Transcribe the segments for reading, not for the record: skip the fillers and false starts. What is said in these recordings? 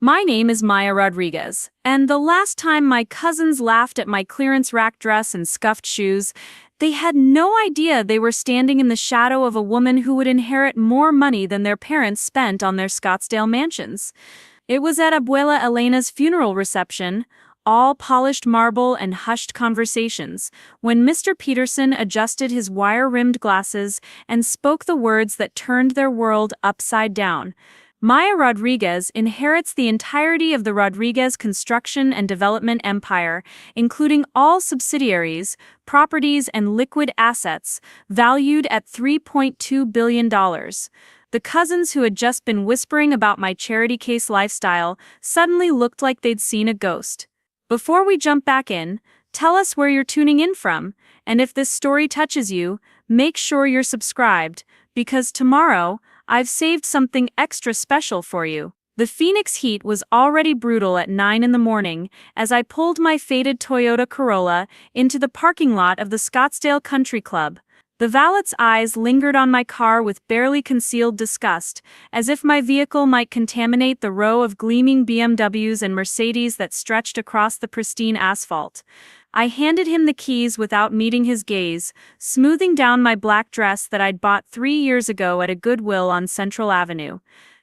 My name is Maya Rodriguez, and the last time my cousins laughed at my clearance rack dress and scuffed shoes, they had no idea they were standing in the shadow of a woman who would inherit more money than their parents spent on their Scottsdale mansions. It was at Abuela Elena's funeral reception, all polished marble and hushed conversations, when Mr. Peterson adjusted his wire-rimmed glasses and spoke the words that turned their world upside down. Maya Rodriguez inherits the entirety of the Rodriguez construction and development empire, including all subsidiaries, properties, and liquid assets, valued at $3.2 billion. The cousins who had just been whispering about my charity case lifestyle suddenly looked like they'd seen a ghost. Before we jump back in, tell us where you're tuning in from, and if this story touches you, make sure you're subscribed, because tomorrow, I've saved something extra special for you. The Phoenix heat was already brutal at 9 in the morning as I pulled my faded Toyota Corolla into the parking lot of the Scottsdale Country Club. The valet's eyes lingered on my car with barely concealed disgust, as if my vehicle might contaminate the row of gleaming BMWs and Mercedes that stretched across the pristine asphalt. I handed him the keys without meeting his gaze, smoothing down my black dress that I'd bought 3 years ago at a Goodwill on Central Avenue.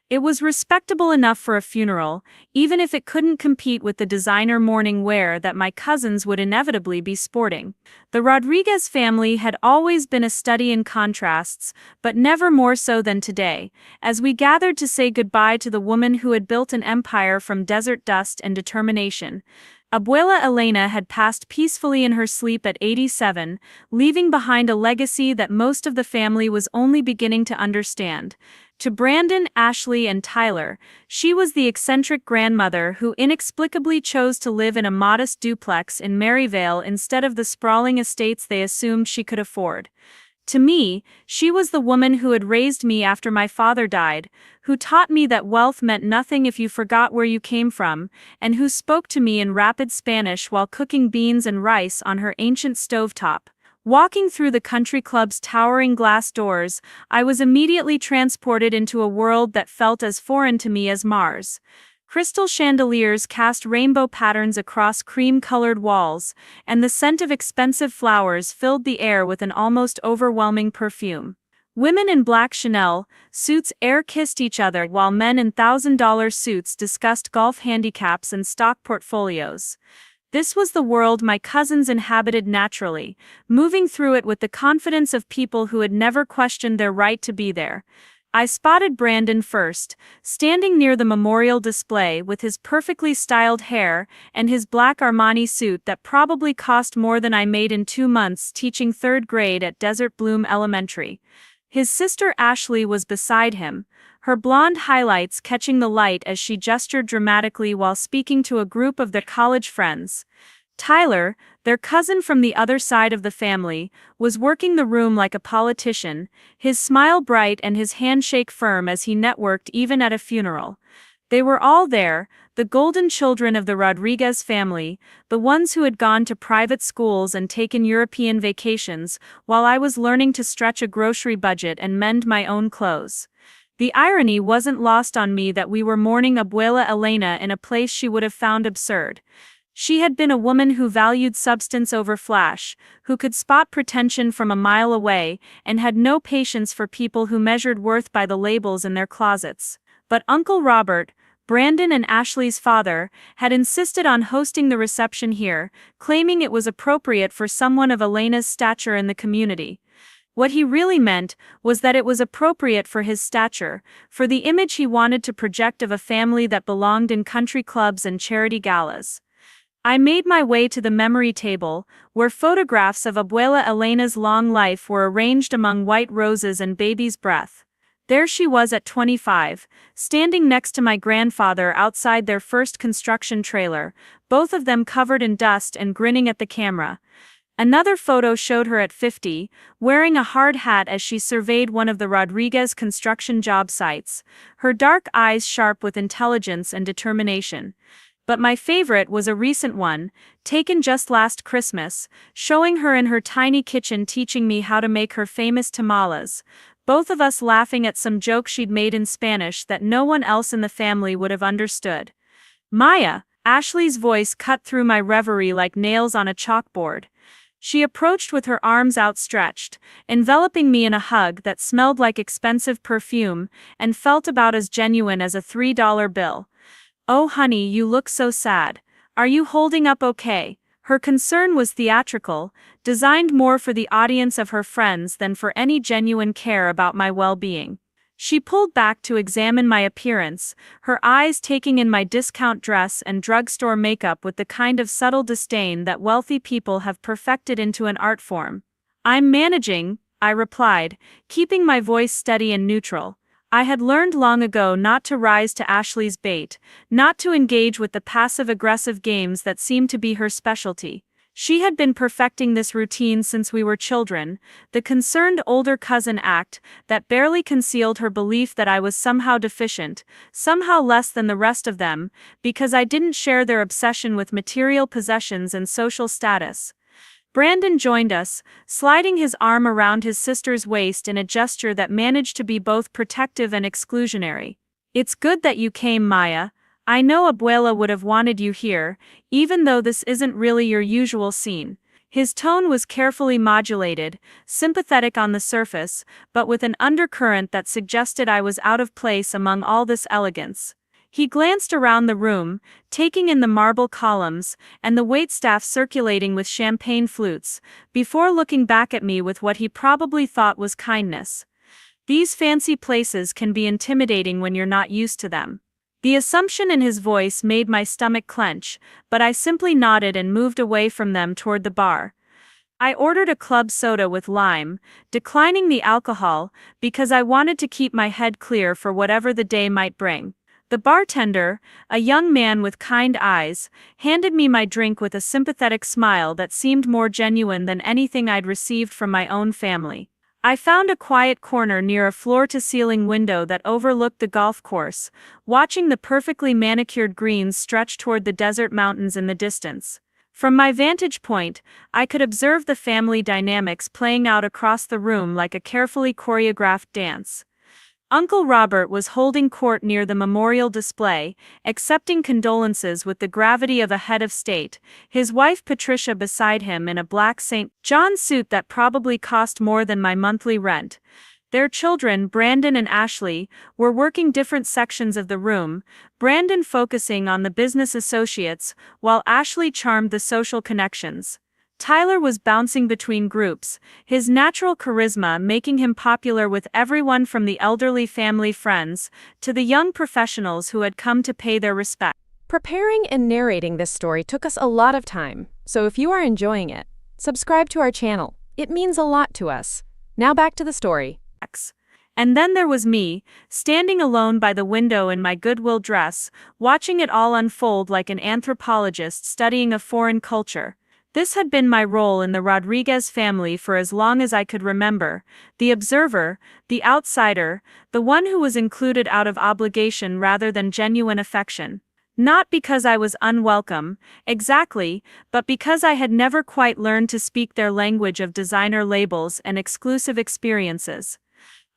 It was respectable enough for a funeral, even if it couldn't compete with the designer morning wear that my cousins would inevitably be sporting. The Rodriguez family had always been a study in contrasts, but never more so than today, as we gathered to say goodbye to the woman who had built an empire from desert dust and determination. Abuela Elena had passed peacefully in her sleep at 87, leaving behind a legacy that most of the family was only beginning to understand. To Brandon, Ashley, and Tyler, she was the eccentric grandmother who inexplicably chose to live in a modest duplex in Maryvale instead of the sprawling estates they assumed she could afford. To me, she was the woman who had raised me after my father died, who taught me that wealth meant nothing if you forgot where you came from, and who spoke to me in rapid Spanish while cooking beans and rice on her ancient stovetop. Walking through the country club's towering glass doors, I was immediately transported into a world that felt as foreign to me as Mars. Crystal chandeliers cast rainbow patterns across cream-colored walls, and the scent of expensive flowers filled the air with an almost overwhelming perfume. Women in black Chanel suits air-kissed each other while men in $1,000 suits discussed golf handicaps and stock portfolios. This was the world my cousins inhabited naturally, moving through it with the confidence of people who had never questioned their right to be there. I spotted Brandon first, standing near the memorial display with his perfectly styled hair and his black Armani suit that probably cost more than I made in 2 months teaching 3rd grade at Desert Bloom Elementary. His sister Ashley was beside him, her blonde highlights catching the light as she gestured dramatically while speaking to a group of their college friends. Tyler, their cousin from the other side of the family, was working the room like a politician, his smile bright and his handshake firm as he networked even at a funeral. They were all there, the golden children of the Rodriguez family, the ones who had gone to private schools and taken European vacations, while I was learning to stretch a grocery budget and mend my own clothes. The irony wasn't lost on me that we were mourning Abuela Elena in a place she would have found absurd. She had been a woman who valued substance over flash, who could spot pretension from a mile away, and had no patience for people who measured worth by the labels in their closets. But Uncle Robert, Brandon and Ashley's father, had insisted on hosting the reception here, claiming it was appropriate for someone of Elena's stature in the community. What he really meant was that it was appropriate for his stature, for the image he wanted to project of a family that belonged in country clubs and charity galas. I made my way to the memory table, where photographs of Abuela Elena's long life were arranged among white roses and baby's breath. There she was at 25, standing next to my grandfather outside their first construction trailer, both of them covered in dust and grinning at the camera. Another photo showed her at 50, wearing a hard hat as she surveyed one of the Rodriguez construction job sites, her dark eyes sharp with intelligence and determination. But my favorite was a recent one, taken just last Christmas, showing her in her tiny kitchen teaching me how to make her famous tamales, both of us laughing at some joke she'd made in Spanish that no one else in the family would have understood. Maya, Ashley's voice cut through my reverie like nails on a chalkboard. She approached with her arms outstretched, enveloping me in a hug that smelled like expensive perfume and felt about as genuine as a $3 bill. "Oh honey, you look so sad. Are you holding up okay?" Her concern was theatrical, designed more for the audience of her friends than for any genuine care about my well-being. She pulled back to examine my appearance, her eyes taking in my discount dress and drugstore makeup with the kind of subtle disdain that wealthy people have perfected into an art form. "I'm managing," I replied, keeping my voice steady and neutral. I had learned long ago not to rise to Ashley's bait, not to engage with the passive-aggressive games that seemed to be her specialty. She had been perfecting this routine since we were children, the concerned older cousin act that barely concealed her belief that I was somehow deficient, somehow less than the rest of them, because I didn't share their obsession with material possessions and social status. Brandon joined us, sliding his arm around his sister's waist in a gesture that managed to be both protective and exclusionary. "It's good that you came, Maya. I know Abuela would have wanted you here, even though this isn't really your usual scene." His tone was carefully modulated, sympathetic on the surface, but with an undercurrent that suggested I was out of place among all this elegance. He glanced around the room, taking in the marble columns and the waitstaff circulating with champagne flutes, before looking back at me with what he probably thought was kindness. "These fancy places can be intimidating when you're not used to them." The assumption in his voice made my stomach clench, but I simply nodded and moved away from them toward the bar. I ordered a club soda with lime, declining the alcohol because I wanted to keep my head clear for whatever the day might bring. The bartender, a young man with kind eyes, handed me my drink with a sympathetic smile that seemed more genuine than anything I'd received from my own family. I found a quiet corner near a floor-to-ceiling window that overlooked the golf course, watching the perfectly manicured greens stretch toward the desert mountains in the distance. From my vantage point, I could observe the family dynamics playing out across the room like a carefully choreographed dance. Uncle Robert was holding court near the memorial display, accepting condolences with the gravity of a head of state, his wife Patricia beside him in a black St. John suit that probably cost more than my monthly rent. Their children, Brandon and Ashley, were working different sections of the room, Brandon focusing on the business associates, while Ashley charmed the social connections. Tyler was bouncing between groups, his natural charisma making him popular with everyone from the elderly family friends to the young professionals who had come to pay their respect. Preparing and narrating this story took us a lot of time, so if you are enjoying it, subscribe to our channel. It means a lot to us. Now back to the story. And then there was me, standing alone by the window in my Goodwill dress, watching it all unfold like an anthropologist studying a foreign culture. This had been my role in the Rodriguez family for as long as I could remember, the observer, the outsider, the one who was included out of obligation rather than genuine affection. Not because I was unwelcome, exactly, but because I had never quite learned to speak their language of designer labels and exclusive experiences.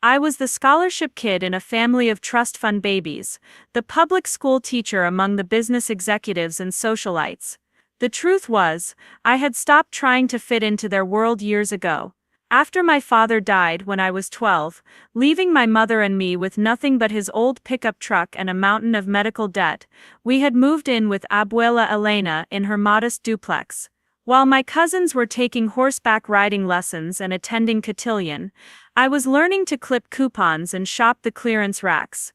I was the scholarship kid in a family of trust fund babies, the public school teacher among the business executives and socialites. The truth was, I had stopped trying to fit into their world years ago. After my father died when I was 12, leaving my mother and me with nothing but his old pickup truck and a mountain of medical debt, we had moved in with Abuela Elena in her modest duplex. While my cousins were taking horseback riding lessons and attending cotillion, I was learning to clip coupons and shop the clearance racks.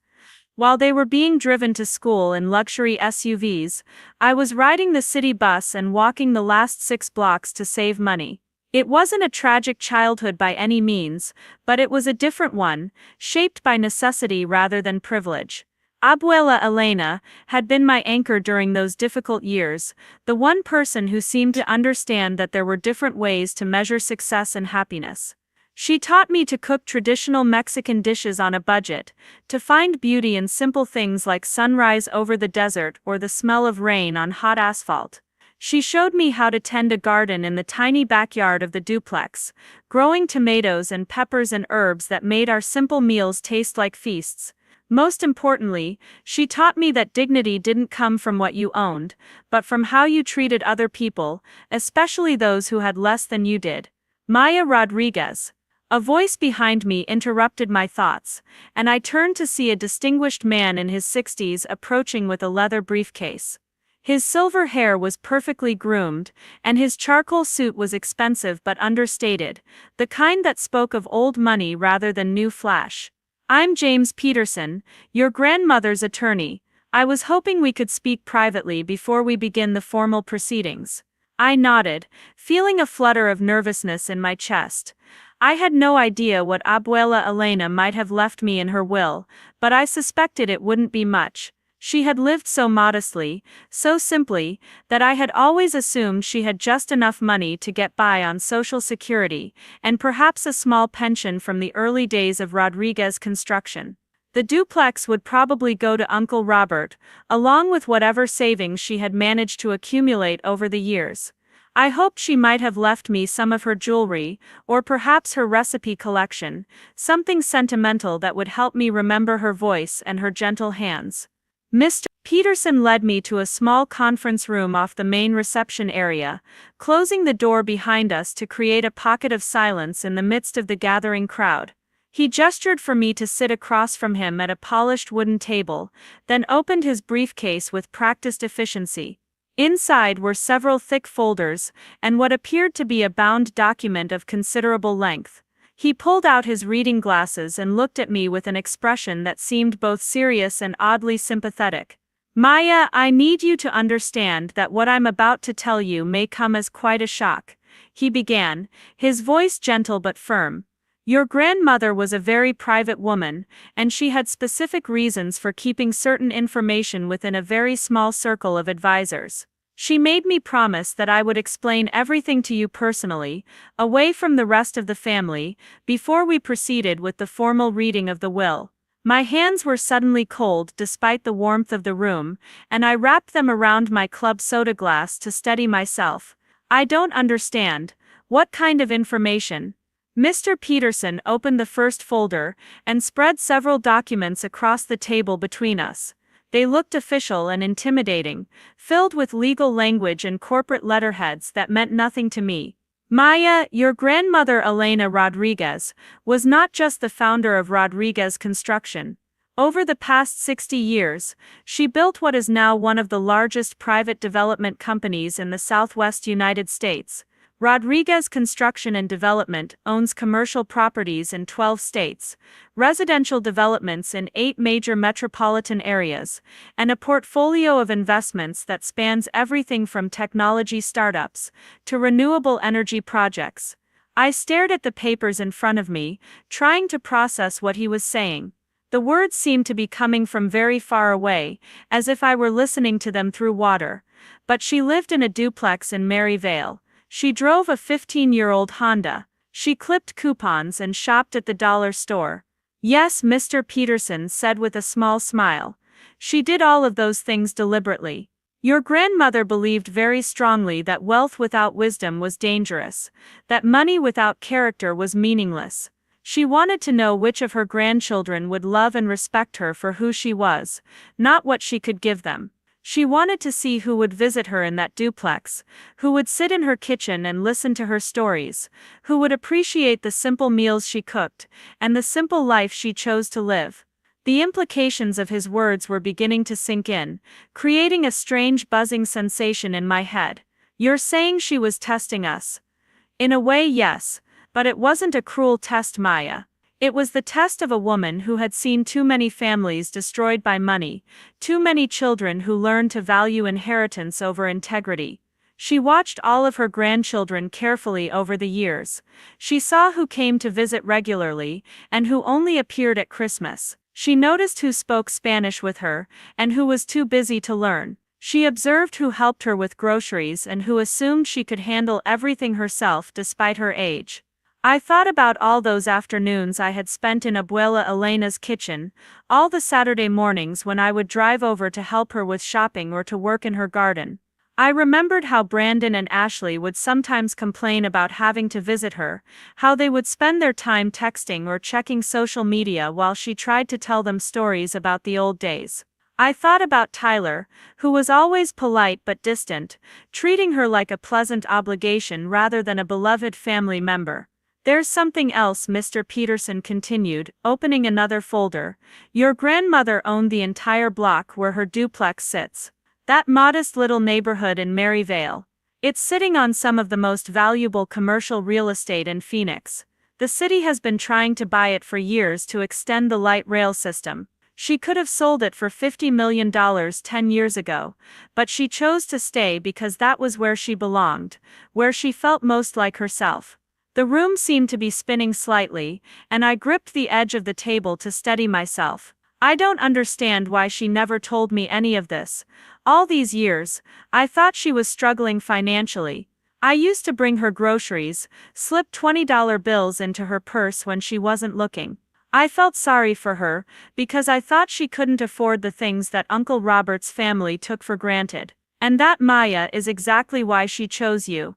While they were being driven to school in luxury SUVs, I was riding the city bus and walking the last 6 blocks to save money. It wasn't a tragic childhood by any means, but it was a different one, shaped by necessity rather than privilege. Abuela Elena had been my anchor during those difficult years, the one person who seemed to understand that there were different ways to measure success and happiness. She taught me to cook traditional Mexican dishes on a budget, to find beauty in simple things like sunrise over the desert or the smell of rain on hot asphalt. She showed me how to tend a garden in the tiny backyard of the duplex, growing tomatoes and peppers and herbs that made our simple meals taste like feasts. Most importantly, she taught me that dignity didn't come from what you owned, but from how you treated other people, especially those who had less than you did. Maya Rodriguez. A voice behind me interrupted my thoughts, and I turned to see a distinguished man in his 60s approaching with a leather briefcase. His silver hair was perfectly groomed, and his charcoal suit was expensive but understated, the kind that spoke of old money rather than new flash. "I'm James Peterson, your grandmother's attorney. I was hoping we could speak privately before we begin the formal proceedings." I nodded, feeling a flutter of nervousness in my chest. I had no idea what Abuela Elena might have left me in her will, but I suspected it wouldn't be much. She had lived so modestly, so simply, that I had always assumed she had just enough money to get by on Social Security, and perhaps a small pension from the early days of Rodriguez construction. The duplex would probably go to Uncle Robert, along with whatever savings she had managed to accumulate over the years. I hoped she might have left me some of her jewelry, or perhaps her recipe collection, something sentimental that would help me remember her voice and her gentle hands. Mr. Peterson led me to a small conference room off the main reception area, closing the door behind us to create a pocket of silence in the midst of the gathering crowd. He gestured for me to sit across from him at a polished wooden table, then opened his briefcase with practiced efficiency. Inside were several thick folders, and what appeared to be a bound document of considerable length. He pulled out his reading glasses and looked at me with an expression that seemed both serious and oddly sympathetic. "Maya, I need you to understand that what I'm about to tell you may come as quite a shock," he began, his voice gentle but firm. "Your grandmother was a very private woman, and she had specific reasons for keeping certain information within a very small circle of advisors. She made me promise that I would explain everything to you personally, away from the rest of the family, before we proceeded with the formal reading of the will." My hands were suddenly cold despite the warmth of the room, and I wrapped them around my club soda glass to steady myself. "I don't understand. What kind of information?" Mr. Peterson opened the first folder and spread several documents across the table between us. They looked official and intimidating, filled with legal language and corporate letterheads that meant nothing to me. "Maya, your grandmother Elena Rodriguez was not just the founder of Rodriguez Construction. Over the past 60 years, she built what is now one of the largest private development companies in the Southwest United States. Rodriguez Construction and Development owns commercial properties in 12 states, residential developments in 8 major metropolitan areas, and a portfolio of investments that spans everything from technology startups to renewable energy projects." I stared at the papers in front of me, trying to process what he was saying. The words seemed to be coming from very far away, as if I were listening to them through water. But she lived in a duplex in Maryvale. She drove a 15-year-old Honda. She clipped coupons and shopped at the dollar store. "Yes," Mr. Peterson said with a small smile. "She did all of those things deliberately. Your grandmother believed very strongly that wealth without wisdom was dangerous, that money without character was meaningless. She wanted to know which of her grandchildren would love and respect her for who she was, not what she could give them. She wanted to see who would visit her in that duplex, who would sit in her kitchen and listen to her stories, who would appreciate the simple meals she cooked, and the simple life she chose to live." The implications of his words were beginning to sink in, creating a strange buzzing sensation in my head. "You're saying she was testing us?" "In a way, yes, but it wasn't a cruel test, Maya. It was the test of a woman who had seen too many families destroyed by money, too many children who learned to value inheritance over integrity. She watched all of her grandchildren carefully over the years. She saw who came to visit regularly, and who only appeared at Christmas. She noticed who spoke Spanish with her, and who was too busy to learn. She observed who helped her with groceries and who assumed she could handle everything herself despite her age. I thought about all those afternoons I had spent in Abuela Elena's kitchen, all the Saturday mornings when I would drive over to help her with shopping or to work in her garden. I remembered how Brandon and Ashley would sometimes complain about having to visit her, how they would spend their time texting or checking social media while she tried to tell them stories about the old days. I thought about Tyler, who was always polite but distant, treating her like a pleasant obligation rather than a beloved family member. There's something else, Mr. Peterson continued, opening another folder. Your grandmother owned the entire block where her duplex sits. That modest little neighborhood in Maryvale. It's sitting on some of the most valuable commercial real estate in Phoenix. The city has been trying to buy it for years to extend the light rail system. She could have sold it for $50 million 10 years ago, but she chose to stay because that was where she belonged, where she felt most like herself. The room seemed to be spinning slightly, and I gripped the edge of the table to steady myself. I don't understand why she never told me any of this. All these years, I thought she was struggling financially. I used to bring her groceries, slip $20 bills into her purse when she wasn't looking. I felt sorry for her, because I thought she couldn't afford the things that Uncle Robert's family took for granted. And that, Maya, is exactly why she chose you.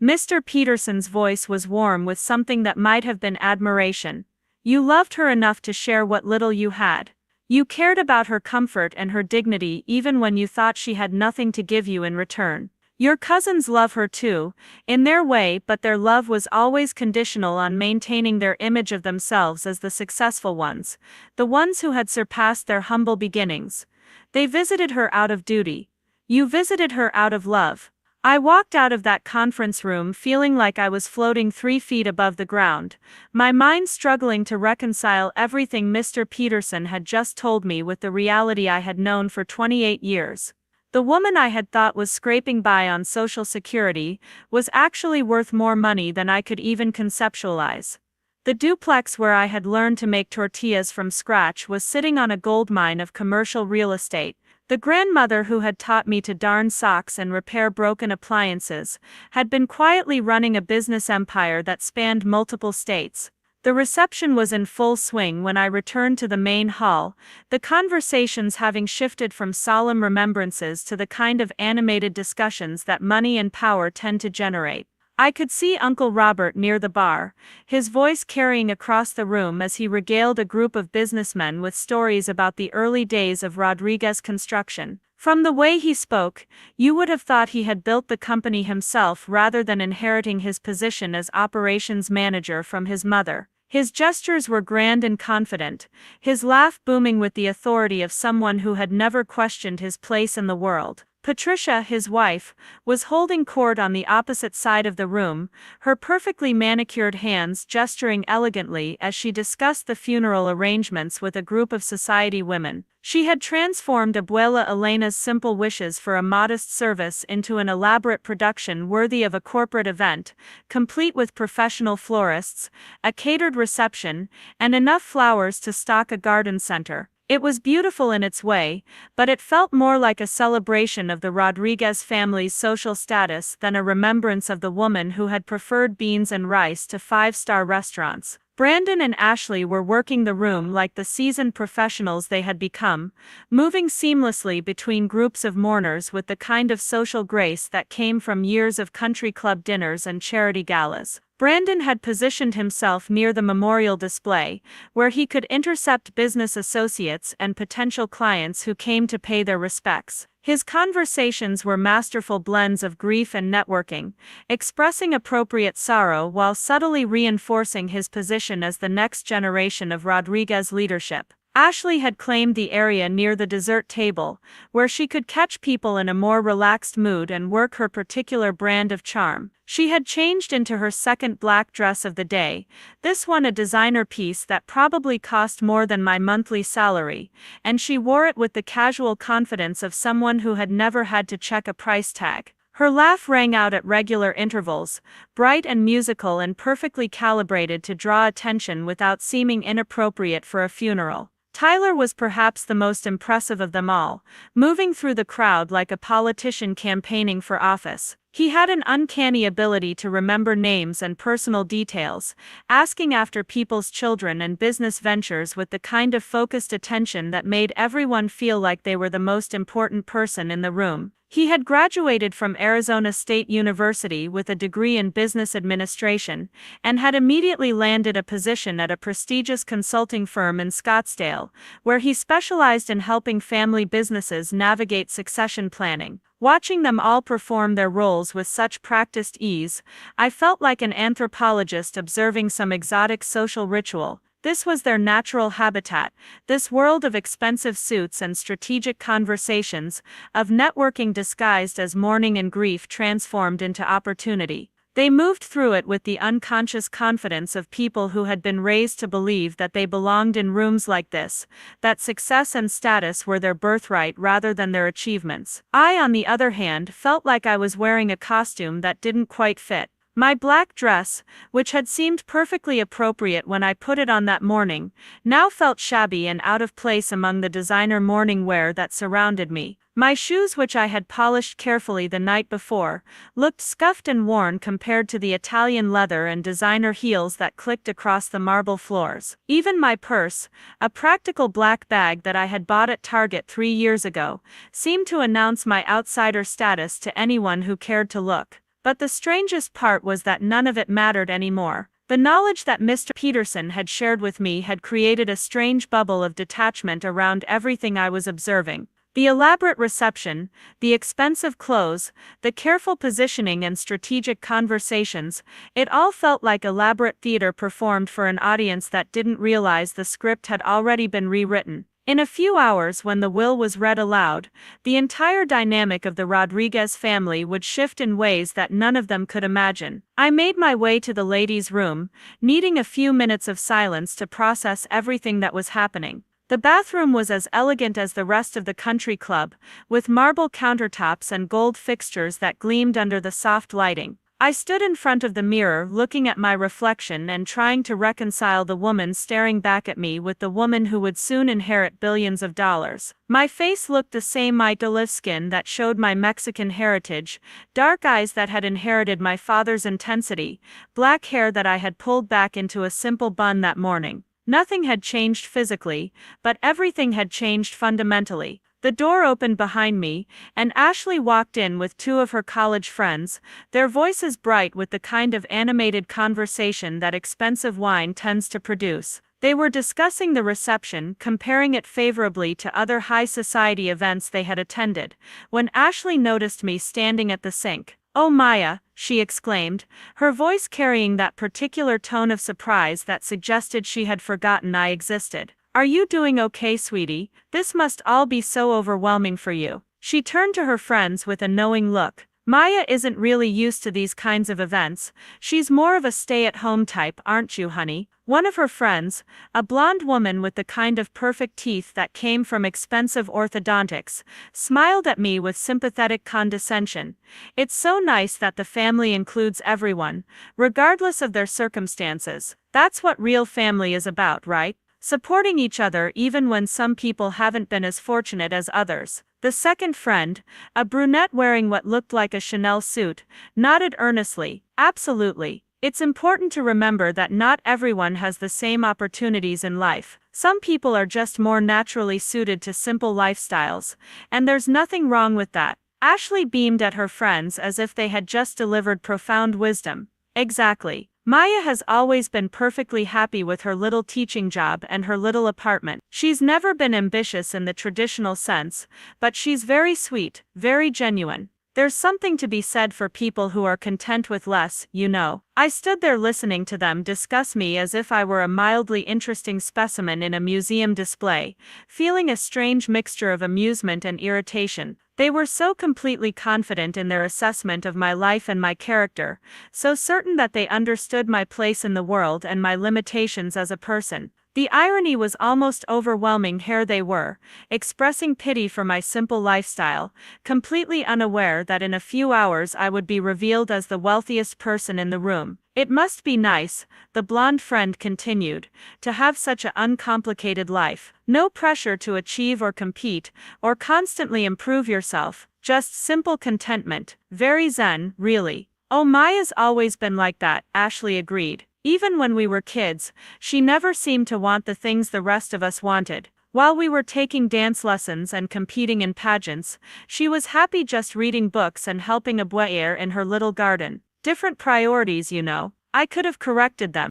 Mr. Peterson's voice was warm with something that might have been admiration. You loved her enough to share what little you had. You cared about her comfort and her dignity even when you thought she had nothing to give you in return. Your cousins love her too, in their way, but their love was always conditional on maintaining their image of themselves as the successful ones, the ones who had surpassed their humble beginnings. They visited her out of duty. You visited her out of love. I walked out of that conference room feeling like I was floating 3 feet above the ground, my mind struggling to reconcile everything Mr. Peterson had just told me with the reality I had known for 28 years. The woman I had thought was scraping by on Social Security was actually worth more money than I could even conceptualize. The duplex where I had learned to make tortillas from scratch was sitting on a goldmine of commercial real estate. The grandmother who had taught me to darn socks and repair broken appliances had been quietly running a business empire that spanned multiple states. The reception was in full swing when I returned to the main hall, the conversations having shifted from solemn remembrances to the kind of animated discussions that money and power tend to generate. I could see Uncle Robert near the bar, his voice carrying across the room as he regaled a group of businessmen with stories about the early days of Rodriguez Construction. From the way he spoke, you would have thought he had built the company himself rather than inheriting his position as operations manager from his mother. His gestures were grand and confident, his laugh booming with the authority of someone who had never questioned his place in the world. Patricia, his wife, was holding court on the opposite side of the room, her perfectly manicured hands gesturing elegantly as she discussed the funeral arrangements with a group of society women. She had transformed Abuela Elena's simple wishes for a modest service into an elaborate production worthy of a corporate event, complete with professional florists, a catered reception, and enough flowers to stock a garden center. It was beautiful in its way, but it felt more like a celebration of the Rodriguez family's social status than a remembrance of the woman who had preferred beans and rice to five-star restaurants. Brandon and Ashley were working the room like the seasoned professionals they had become, moving seamlessly between groups of mourners with the kind of social grace that came from years of country club dinners and charity galas. Brandon had positioned himself near the memorial display, where he could intercept business associates and potential clients who came to pay their respects. His conversations were masterful blends of grief and networking, expressing appropriate sorrow while subtly reinforcing his position as the next generation of Rodriguez leadership. Ashley had claimed the area near the dessert table, where she could catch people in a more relaxed mood and work her particular brand of charm. She had changed into her second black dress of the day, this one a designer piece that probably cost more than my monthly salary, and she wore it with the casual confidence of someone who had never had to check a price tag. Her laugh rang out at regular intervals, bright and musical and perfectly calibrated to draw attention without seeming inappropriate for a funeral. Tyler was perhaps the most impressive of them all, moving through the crowd like a politician campaigning for office. He had an uncanny ability to remember names and personal details, asking after people's children and business ventures with the kind of focused attention that made everyone feel like they were the most important person in the room. He had graduated from Arizona State University with a degree in business administration, and had immediately landed a position at a prestigious consulting firm in Scottsdale, where he specialized in helping family businesses navigate succession planning. Watching them all perform their roles with such practiced ease, I felt like an anthropologist observing some exotic social ritual. This was their natural habitat, this world of expensive suits and strategic conversations, of networking disguised as mourning and grief transformed into opportunity. They moved through it with the unconscious confidence of people who had been raised to believe that they belonged in rooms like this, that success and status were their birthright rather than their achievements. I, on the other hand, felt like I was wearing a costume that didn't quite fit. My black dress, which had seemed perfectly appropriate when I put it on that morning, now felt shabby and out of place among the designer morning wear that surrounded me. My shoes, which I had polished carefully the night before, looked scuffed and worn compared to the Italian leather and designer heels that clicked across the marble floors. Even my purse, a practical black bag that I had bought at Target 3 years ago, seemed to announce my outsider status to anyone who cared to look. But the strangest part was that none of it mattered anymore. The knowledge that Mr. Peterson had shared with me had created a strange bubble of detachment around everything I was observing. The elaborate reception, the expensive clothes, the careful positioning and strategic conversations, it all felt like elaborate theater performed for an audience that didn't realize the script had already been rewritten. In a few hours, when the will was read aloud, the entire dynamic of the Rodriguez family would shift in ways that none of them could imagine. I made my way to the ladies' room, needing a few minutes of silence to process everything that was happening. The bathroom was as elegant as the rest of the country club, with marble countertops and gold fixtures that gleamed under the soft lighting. I stood in front of the mirror looking at my reflection and trying to reconcile the woman staring back at me with the woman who would soon inherit billions of dollars. My face looked the same, my olive skin that showed my Mexican heritage, dark eyes that had inherited my father's intensity, black hair that I had pulled back into a simple bun that morning. Nothing had changed physically, but everything had changed fundamentally. The door opened behind me, and Ashley walked in with 2 of her college friends, their voices bright with the kind of animated conversation that expensive wine tends to produce. They were discussing the reception, comparing it favorably to other high society events they had attended, when Ashley noticed me standing at the sink. "Oh, Maya," she exclaimed, her voice carrying that particular tone of surprise that suggested she had forgotten I existed. "Are you doing okay, sweetie? This must all be so overwhelming for you." She turned to her friends with a knowing look. "Maya isn't really used to these kinds of events. She's more of a stay-at-home type, aren't you, honey?" One of her friends, a blonde woman with the kind of perfect teeth that came from expensive orthodontics, smiled at me with sympathetic condescension. "It's so nice that the family includes everyone, regardless of their circumstances. That's what real family is about, right? Supporting each other even when some people haven't been as fortunate as others." The second friend, a brunette wearing what looked like a Chanel suit, nodded earnestly. "Absolutely. It's important to remember that not everyone has the same opportunities in life. Some people are just more naturally suited to simple lifestyles, and there's nothing wrong with that." Ashley beamed at her friends as if they had just delivered profound wisdom. "Exactly. Maya has always been perfectly happy with her little teaching job and her little apartment. She's never been ambitious in the traditional sense, but she's very sweet, very genuine. There's something to be said for people who are content with less, you know." I stood there listening to them discuss me as if I were a mildly interesting specimen in a museum display, feeling a strange mixture of amusement and irritation. They were so completely confident in their assessment of my life and my character, so certain that they understood my place in the world and my limitations as a person. The irony was almost overwhelming. Here they were, expressing pity for my simple lifestyle, completely unaware that in a few hours I would be revealed as the wealthiest person in the room. "It must be nice," the blonde friend continued, "to have such an uncomplicated life. No pressure to achieve or compete, or constantly improve yourself. Just simple contentment. Very zen, really. Oh, Maya's always been like that, Ashley agreed. Even when we were kids, she never seemed to want the things the rest of us wanted. While we were taking dance lessons and competing in pageants, she was happy just reading books and helping Abuela in her little garden. Different priorities, you know. I could have corrected them.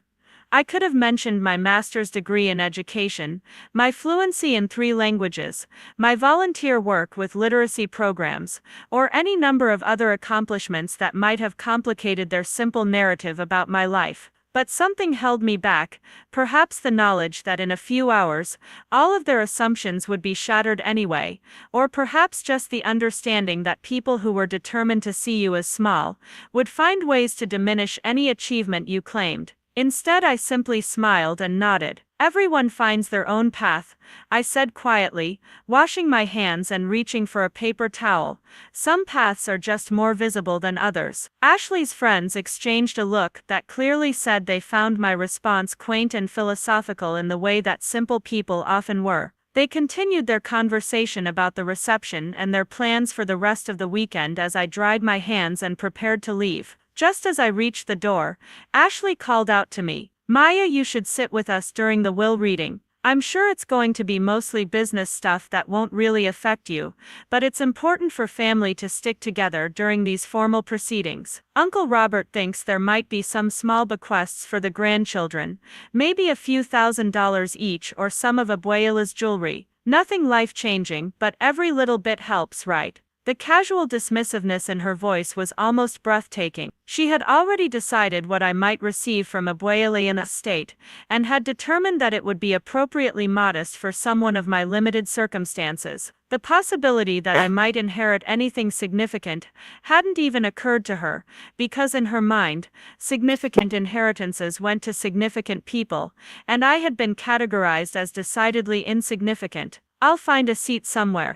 I could have mentioned my master's degree in education, my fluency in 3 languages, my volunteer work with literacy programs, or any number of other accomplishments that might have complicated their simple narrative about my life. But something held me back, perhaps the knowledge that in a few hours, all of their assumptions would be shattered anyway, or perhaps just the understanding that people who were determined to see you as small would find ways to diminish any achievement you claimed. Instead, I simply smiled and nodded. Everyone finds their own path, I said quietly, washing my hands and reaching for a paper towel. Some paths are just more visible than others. Ashley's friends exchanged a look that clearly said they found my response quaint and philosophical in the way that simple people often were. They continued their conversation about the reception and their plans for the rest of the weekend as I dried my hands and prepared to leave. Just as I reached the door, Ashley called out to me, "Maya, you should sit with us during the will reading. I'm sure it's going to be mostly business stuff that won't really affect you, but it's important for family to stick together during these formal proceedings. Uncle Robert thinks there might be some small bequests for the grandchildren, maybe a few $1,000s each or some of Abuela's jewelry. Nothing life-changing, but every little bit helps, right?" The casual dismissiveness in her voice was almost breathtaking. She had already decided what I might receive from Abuela in estate, and had determined that it would be appropriately modest for someone of my limited circumstances. The possibility that I might inherit anything significant hadn't even occurred to her, because in her mind, significant inheritances went to significant people, and I had been categorized as decidedly insignificant. "I'll find a seat somewhere,"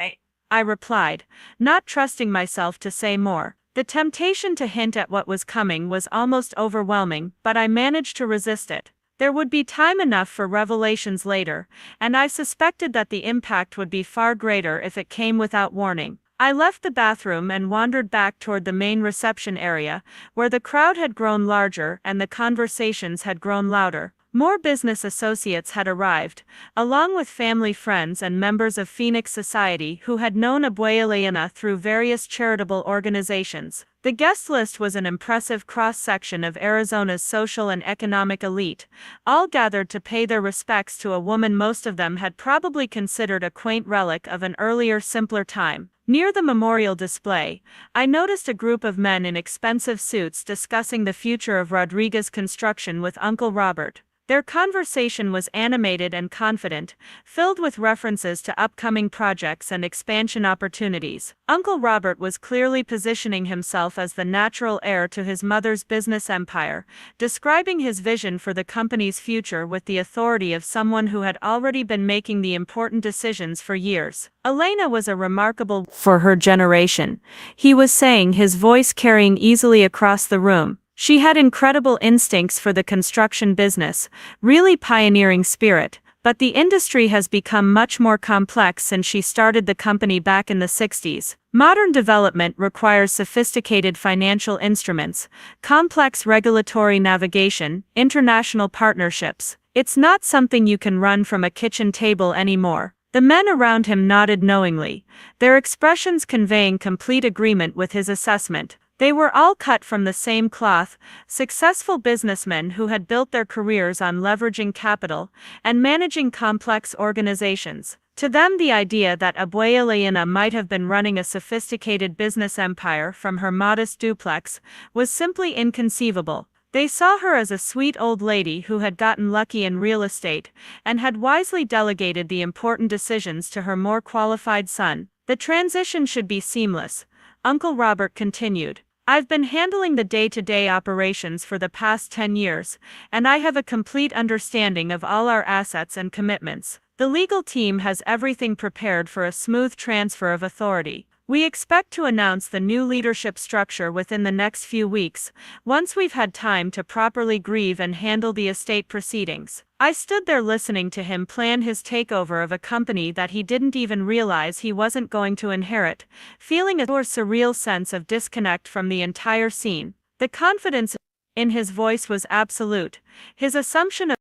I replied, not trusting myself to say more. The temptation to hint at what was coming was almost overwhelming, but I managed to resist it. There would be time enough for revelations later, and I suspected that the impact would be far greater if it came without warning. I left the bathroom and wandered back toward the main reception area, where the crowd had grown larger and the conversations had grown louder. More business associates had arrived, along with family friends and members of Phoenix society who had known Abuela through various charitable organizations. The guest list was an impressive cross-section of Arizona's social and economic elite, all gathered to pay their respects to a woman most of them had probably considered a quaint relic of an earlier, simpler time. Near the memorial display, I noticed a group of men in expensive suits discussing the future of Rodriguez construction with Uncle Robert. Their conversation was animated and confident, filled with references to upcoming projects and expansion opportunities. Uncle Robert was clearly positioning himself as the natural heir to his mother's business empire, describing his vision for the company's future with the authority of someone who had already been making the important decisions for years. Elena was a remarkable for her generation, he was saying, his voice carrying easily across the room. She had incredible instincts for the construction business, really pioneering spirit, but the industry has become much more complex since she started the company back in the 60s. Modern development requires sophisticated financial instruments, complex regulatory navigation, international partnerships. It's not something you can run from a kitchen table anymore. The men around him nodded knowingly, their expressions conveying complete agreement with his assessment. They were all cut from the same cloth, successful businessmen who had built their careers on leveraging capital and managing complex organizations. To them, the idea that Abuela might have been running a sophisticated business empire from her modest duplex was simply inconceivable. They saw her as a sweet old lady who had gotten lucky in real estate and had wisely delegated the important decisions to her more qualified son. The transition should be seamless, Uncle Robert continued. I've been handling the day-to-day operations for the past 10 years, and I have a complete understanding of all our assets and commitments. The legal team has everything prepared for a smooth transfer of authority. We expect to announce the new leadership structure within the next few weeks, once we've had time to properly grieve and handle the estate proceedings. I stood there listening to him plan his takeover of a company that he didn't even realize he wasn't going to inherit, feeling a surreal sense of disconnect from the entire scene. The confidence in his voice was absolute. His assumption of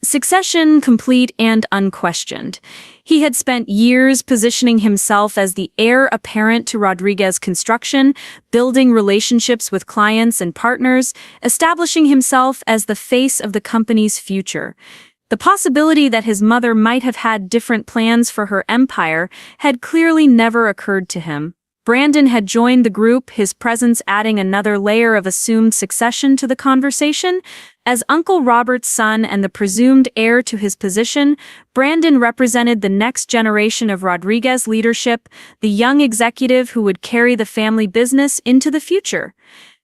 succession complete and unquestioned. He had spent years positioning himself as the heir apparent to Rodriguez Construction, building relationships with clients and partners, establishing himself as the face of the company's future. The possibility that his mother might have had different plans for her empire had clearly never occurred to him. Brandon had joined the group, his presence adding another layer of assumed succession to the conversation. As Uncle Robert's son and the presumed heir to his position, Brandon represented the next generation of Rodriguez leadership, the young executive who would carry the family business into the future.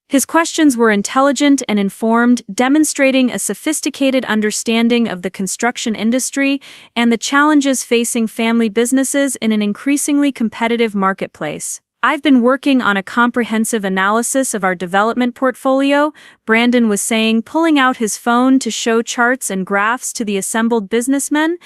His questions were intelligent and informed, demonstrating a sophisticated understanding of the construction industry and the challenges facing family businesses in an increasingly competitive marketplace. I've been working on a comprehensive analysis of our development portfolio, Brandon was saying, pulling out his phone to show charts and graphs to the assembled businessmen.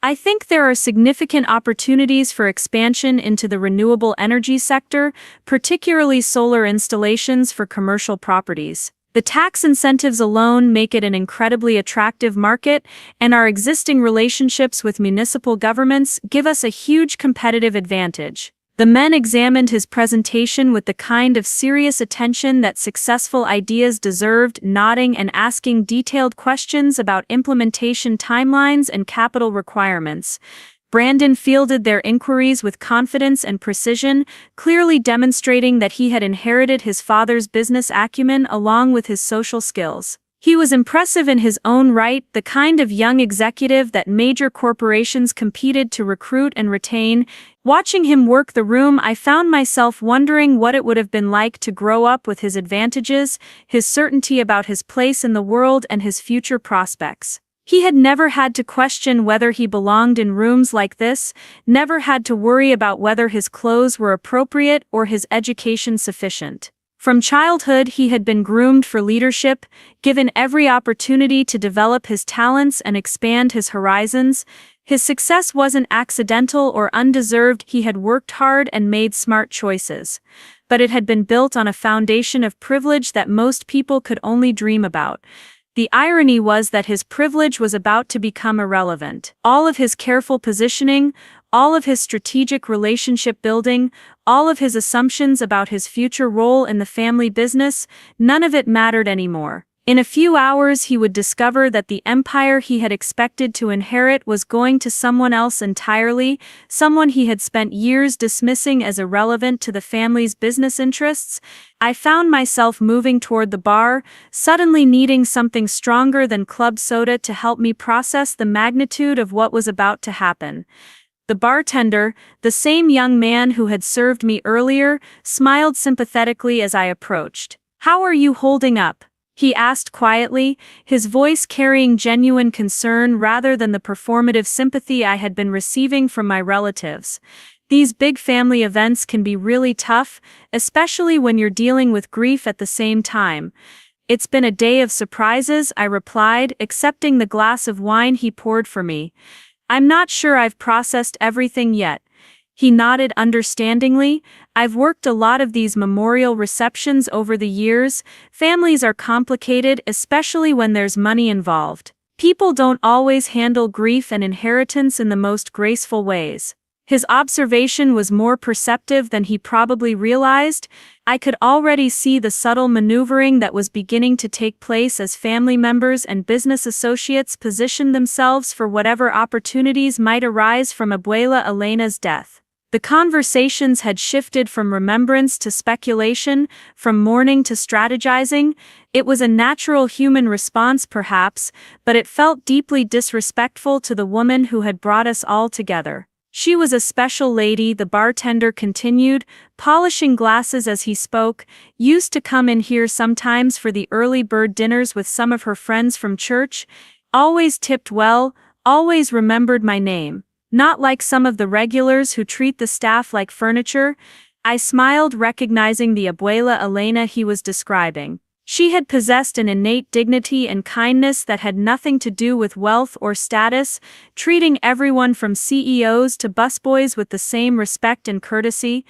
I think there are significant opportunities for expansion into the renewable energy sector, particularly solar installations for commercial properties. The tax incentives alone make it an incredibly attractive market, and our existing relationships with municipal governments give us a huge competitive advantage. The men examined his presentation with the kind of serious attention that successful ideas deserved, nodding and asking detailed questions about implementation timelines and capital requirements. Brandon fielded their inquiries with confidence and precision, clearly demonstrating that he had inherited his father's business acumen along with his social skills. He was impressive in his own right, the kind of young executive that major corporations competed to recruit and retain. Watching him work the room, I found myself wondering what it would have been like to grow up with his advantages, his certainty about his place in the world and his future prospects. He had never had to question whether he belonged in rooms like this, never had to worry about whether his clothes were appropriate or his education sufficient. From childhood, he had been groomed for leadership, given every opportunity to develop his talents and expand his horizons. His success wasn't accidental or undeserved, he had worked hard and made smart choices. But it had been built on a foundation of privilege that most people could only dream about. The irony was that his privilege was about to become irrelevant. All of his careful positioning, all of his strategic relationship building, all of his assumptions about his future role in the family business, none of it mattered anymore. In a few hours he would discover that the empire he had expected to inherit was going to someone else entirely, someone he had spent years dismissing as irrelevant to the family's business interests. I found myself moving toward the bar, suddenly needing something stronger than club soda to help me process the magnitude of what was about to happen. The bartender, the same young man who had served me earlier, smiled sympathetically as I approached. "How are you holding up?" he asked quietly, his voice carrying genuine concern rather than the performative sympathy I had been receiving from my relatives. These big family events can be really tough, especially when you're dealing with grief at the same time. "It's been a day of surprises," I replied, accepting the glass of wine he poured for me. "I'm not sure I've processed everything yet." He nodded understandingly. "I've worked a lot of these memorial receptions over the years. Families are complicated, especially when there's money involved. People don't always handle grief and inheritance in the most graceful ways." His observation was more perceptive than he probably realized. I could already see the subtle maneuvering that was beginning to take place as family members and business associates positioned themselves for whatever opportunities might arise from Abuela Elena's death. The conversations had shifted from remembrance to speculation, from mourning to strategizing. It was a natural human response perhaps, but it felt deeply disrespectful to the woman who had brought us all together. "She was a special lady," the bartender continued, polishing glasses as he spoke, "used to come in here sometimes for the early bird dinners with some of her friends from church. Always tipped well, always remembered my name. Not like some of the regulars who treat the staff like furniture." I smiled, recognizing the Abuela Elena he was describing. She had possessed an innate dignity and kindness that had nothing to do with wealth or status, treating everyone from CEOs to busboys with the same respect and courtesy.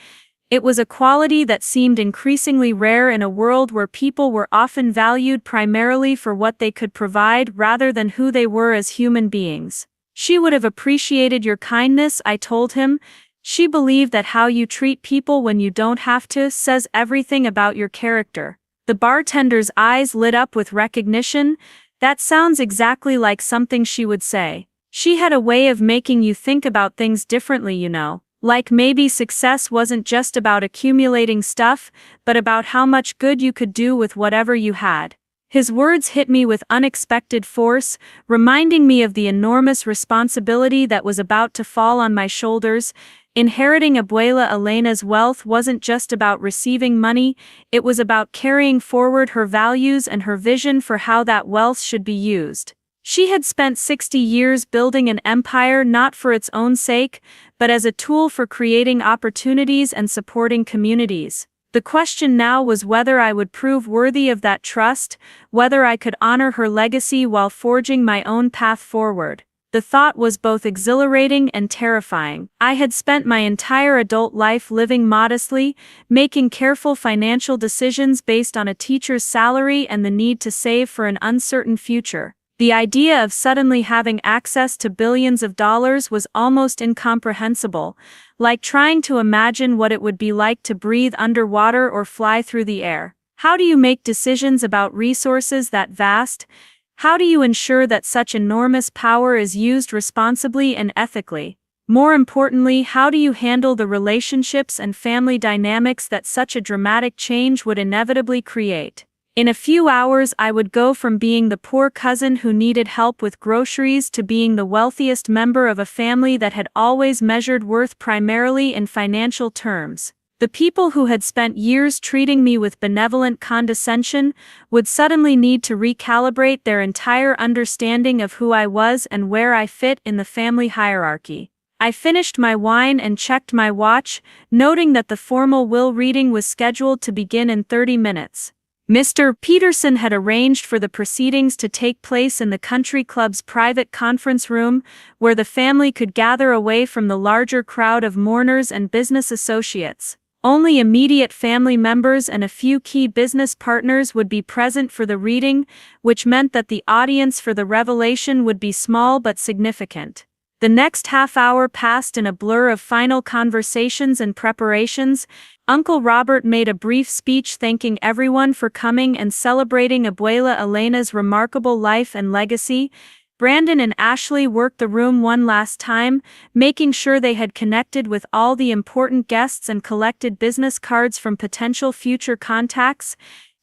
It was a quality that seemed increasingly rare in a world where people were often valued primarily for what they could provide rather than who they were as human beings. She would have appreciated your kindness, I told him. She believed that how you treat people when you don't have to says everything about your character. The bartender's eyes lit up with recognition. That sounds exactly like something she would say. She had a way of making you think about things differently, you know. Like maybe success wasn't just about accumulating stuff, but about how much good you could do with whatever you had. His words hit me with unexpected force, reminding me of the enormous responsibility that was about to fall on my shoulders. Inheriting Abuela Elena's wealth wasn't just about receiving money, it was about carrying forward her values and her vision for how that wealth should be used. She had spent 60 years building an empire not for its own sake, but as a tool for creating opportunities and supporting communities. The question now was whether I would prove worthy of that trust, whether I could honor her legacy while forging my own path forward. The thought was both exhilarating and terrifying. I had spent my entire adult life living modestly, making careful financial decisions based on a teacher's salary and the need to save for an uncertain future. The idea of suddenly having access to billions of dollars was almost incomprehensible, like trying to imagine what it would be like to breathe underwater or fly through the air. How do you make decisions about resources that vast? How do you ensure that such enormous power is used responsibly and ethically? More importantly, how do you handle the relationships and family dynamics that such a dramatic change would inevitably create? In a few hours, I would go from being the poor cousin who needed help with groceries to being the wealthiest member of a family that had always measured worth primarily in financial terms. The people who had spent years treating me with benevolent condescension would suddenly need to recalibrate their entire understanding of who I was and where I fit in the family hierarchy. I finished my wine and checked my watch, noting that the formal will reading was scheduled to begin in 30 minutes. Mr. Peterson had arranged for the proceedings to take place in the country club's private conference room, where the family could gather away from the larger crowd of mourners and business associates. Only immediate family members and a few key business partners would be present for the reading, which meant that the audience for the revelation would be small but significant. The next half hour passed in a blur of final conversations and preparations. Uncle Robert made a brief speech thanking everyone for coming and celebrating Abuela Elena's remarkable life and legacy. Brandon and Ashley worked the room one last time, making sure they had connected with all the important guests and collected business cards from potential future contacts.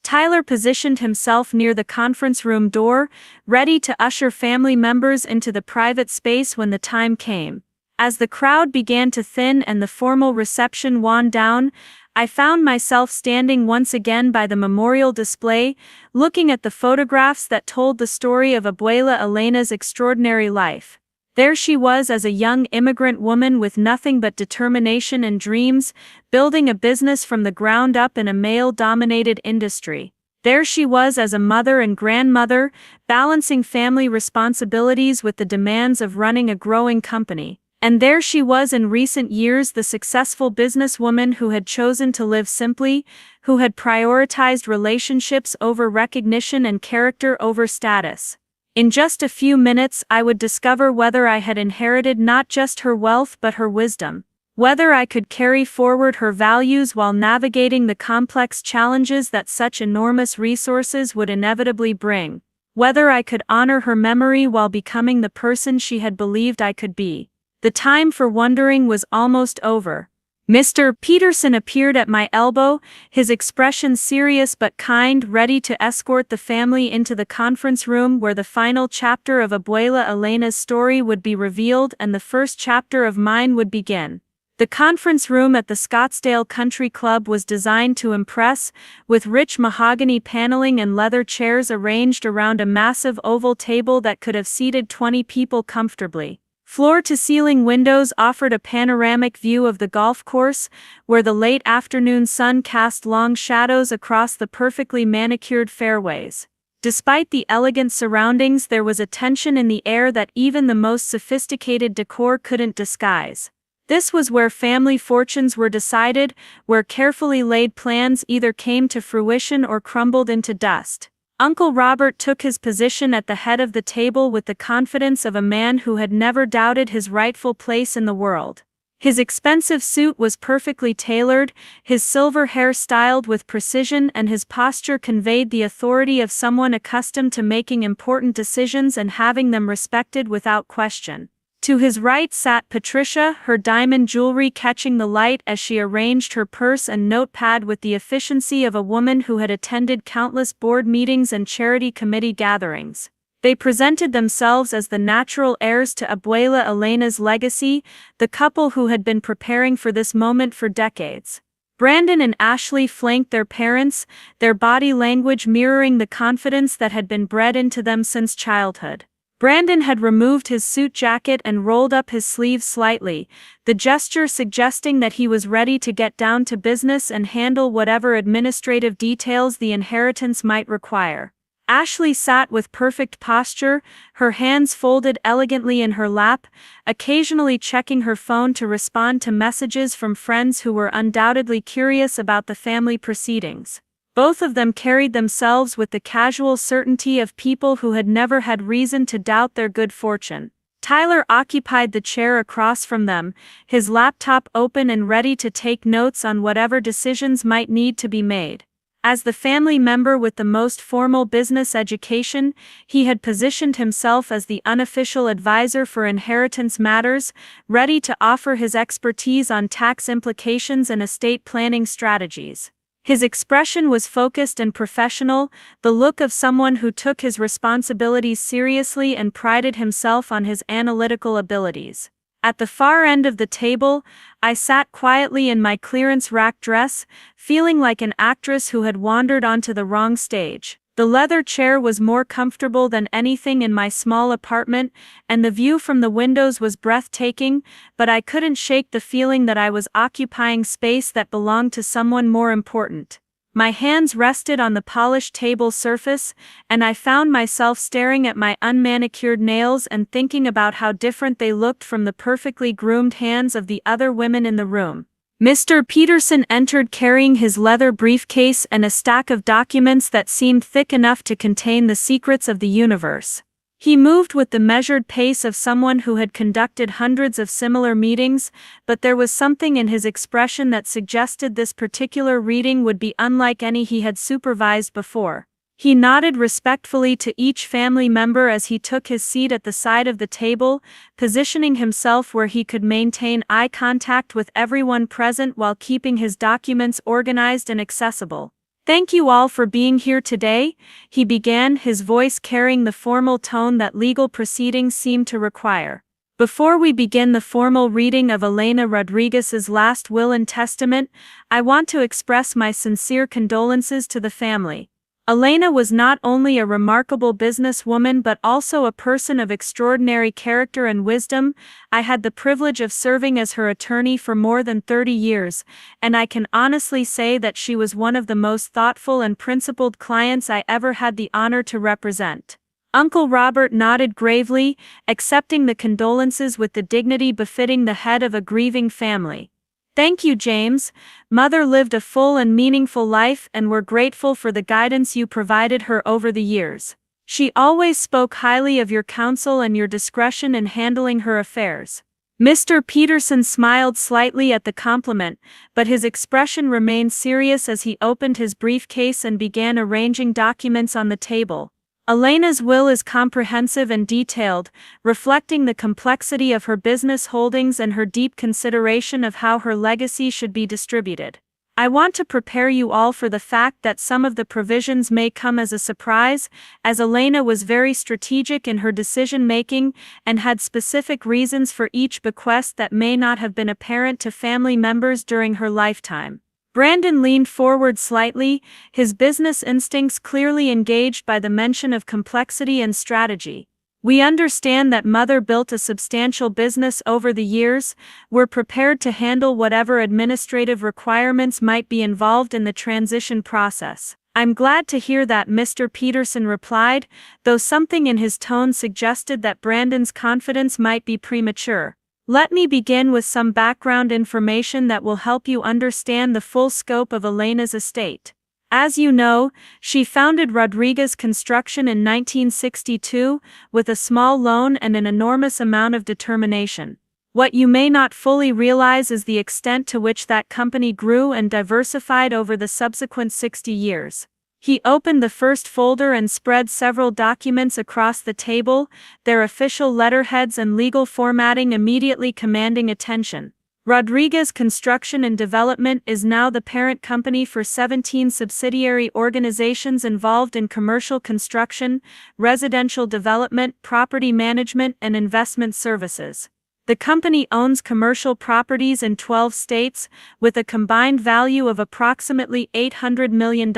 Tyler positioned himself near the conference room door, ready to usher family members into the private space when the time came. As the crowd began to thin and the formal reception wound down, I found myself standing once again by the memorial display, looking at the photographs that told the story of Abuela Elena's extraordinary life. There she was as a young immigrant woman with nothing but determination and dreams, building a business from the ground up in a male-dominated industry. There she was as a mother and grandmother, balancing family responsibilities with the demands of running a growing company. And there she was in recent years, the successful businesswoman who had chosen to live simply, who had prioritized relationships over recognition and character over status. In just a few minutes, I would discover whether I had inherited not just her wealth but her wisdom, whether I could carry forward her values while navigating the complex challenges that such enormous resources would inevitably bring, whether I could honor her memory while becoming the person she had believed I could be. The time for wondering was almost over. Mr. Peterson appeared at my elbow, his expression serious but kind, ready to escort the family into the conference room where the final chapter of Abuela Elena's story would be revealed and the first chapter of mine would begin. The conference room at the Scottsdale Country Club was designed to impress, with rich mahogany paneling and leather chairs arranged around a massive oval table that could have seated 20 people comfortably. Floor-to-ceiling windows offered a panoramic view of the golf course, where the late afternoon sun cast long shadows across the perfectly manicured fairways. Despite the elegant surroundings, there was a tension in the air that even the most sophisticated decor couldn't disguise. This was where family fortunes were decided, where carefully laid plans either came to fruition or crumbled into dust. Uncle Robert took his position at the head of the table with the confidence of a man who had never doubted his rightful place in the world. His expensive suit was perfectly tailored, his silver hair styled with precision, and his posture conveyed the authority of someone accustomed to making important decisions and having them respected without question. To his right sat Patricia, her diamond jewelry catching the light as she arranged her purse and notepad with the efficiency of a woman who had attended countless board meetings and charity committee gatherings. They presented themselves as the natural heirs to Abuela Elena's legacy, the couple who had been preparing for this moment for decades. Brandon and Ashley flanked their parents, their body language mirroring the confidence that had been bred into them since childhood. Brandon had removed his suit jacket and rolled up his sleeves slightly, the gesture suggesting that he was ready to get down to business and handle whatever administrative details the inheritance might require. Ashley sat with perfect posture, her hands folded elegantly in her lap, occasionally checking her phone to respond to messages from friends who were undoubtedly curious about the family proceedings. Both of them carried themselves with the casual certainty of people who had never had reason to doubt their good fortune. Tyler occupied the chair across from them, his laptop open and ready to take notes on whatever decisions might need to be made. As the family member with the most formal business education, he had positioned himself as the unofficial advisor for inheritance matters, ready to offer his expertise on tax implications and estate planning strategies. His expression was focused and professional, the look of someone who took his responsibilities seriously and prided himself on his analytical abilities. At the far end of the table, I sat quietly in my clearance rack dress, feeling like an actress who had wandered onto the wrong stage. The leather chair was more comfortable than anything in my small apartment, and the view from the windows was breathtaking, but I couldn't shake the feeling that I was occupying space that belonged to someone more important. My hands rested on the polished table surface, and I found myself staring at my unmanicured nails and thinking about how different they looked from the perfectly groomed hands of the other women in the room. Mr. Peterson entered carrying his leather briefcase and a stack of documents that seemed thick enough to contain the secrets of the universe. He moved with the measured pace of someone who had conducted hundreds of similar meetings, but there was something in his expression that suggested this particular reading would be unlike any he had supervised before. He nodded respectfully to each family member as he took his seat at the side of the table, positioning himself where he could maintain eye contact with everyone present while keeping his documents organized and accessible. "Thank you all for being here today," he began, his voice carrying the formal tone that legal proceedings seemed to require. "Before we begin the formal reading of Elena Rodriguez's last will and testament, I want to express my sincere condolences to the family. Elena was not only a remarkable businesswoman but also a person of extraordinary character and wisdom. I had the privilege of serving as her attorney for more than 30 years, and I can honestly say that she was one of the most thoughtful and principled clients I ever had the honor to represent." Uncle Robert nodded gravely, accepting the condolences with the dignity befitting the head of a grieving family. "Thank you, James. Mother lived a full and meaningful life, and we're grateful for the guidance you provided her over the years. She always spoke highly of your counsel and your discretion in handling her affairs." Mr. Peterson smiled slightly at the compliment, but his expression remained serious as he opened his briefcase and began arranging documents on the table. Elena's will is comprehensive and detailed, reflecting the complexity of her business holdings and her deep consideration of how her legacy should be distributed. I want to prepare you all for the fact that some of the provisions may come as a surprise, as Elena was very strategic in her decision-making and had specific reasons for each bequest that may not have been apparent to family members during her lifetime. Brandon leaned forward slightly, his business instincts clearly engaged by the mention of complexity and strategy. We understand that Mother built a substantial business over the years. We're prepared to handle whatever administrative requirements might be involved in the transition process. I'm glad to hear that, Mr. Peterson replied, though something in his tone suggested that Brandon's confidence might be premature. Let me begin with some background information that will help you understand the full scope of Elena's estate. As you know, she founded Rodriguez Construction in 1962 with a small loan and an enormous amount of determination. What you may not fully realize is the extent to which that company grew and diversified over the subsequent 60 years. He opened the first folder and spread several documents across the table, their official letterheads and legal formatting immediately commanding attention. Rodriguez Construction and Development is now the parent company for 17 subsidiary organizations involved in commercial construction, residential development, property management, and investment services. The company owns commercial properties in 12 states, with a combined value of approximately $800 million.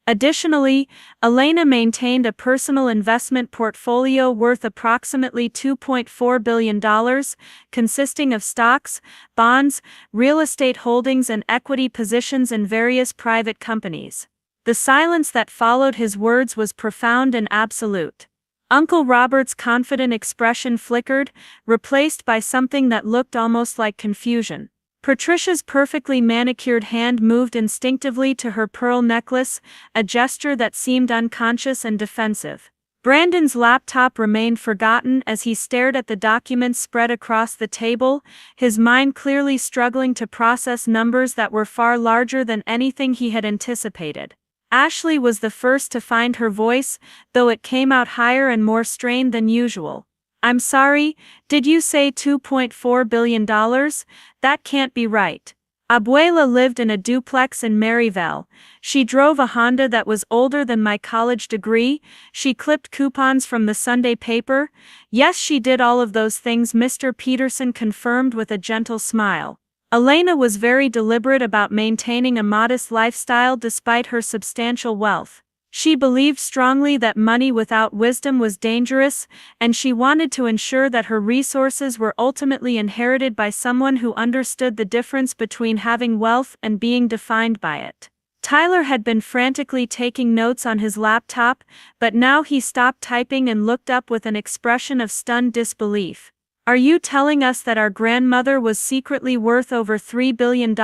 Additionally, Elena maintained a personal investment portfolio worth approximately $2.4 billion, consisting of stocks, bonds, real estate holdings and equity positions in various private companies. The silence that followed his words was profound and absolute. Uncle Robert's confident expression flickered, replaced by something that looked almost like confusion. Patricia's perfectly manicured hand moved instinctively to her pearl necklace, a gesture that seemed unconscious and defensive. Brandon's laptop remained forgotten as he stared at the documents spread across the table, his mind clearly struggling to process numbers that were far larger than anything he had anticipated. Ashley was the first to find her voice, though it came out higher and more strained than usual. I'm sorry, did you say $2.4 billion? That can't be right. Abuela lived in a duplex in Maryvale. She drove a Honda that was older than my college degree. She clipped coupons from the Sunday paper. Yes, she did all of those things, Mr. Peterson confirmed with a gentle smile. Elena was very deliberate about maintaining a modest lifestyle despite her substantial wealth. She believed strongly that money without wisdom was dangerous, and she wanted to ensure that her resources were ultimately inherited by someone who understood the difference between having wealth and being defined by it. Tyler had been frantically taking notes on his laptop, but now he stopped typing and looked up with an expression of stunned disbelief. Are you telling us that our grandmother was secretly worth over $3 billion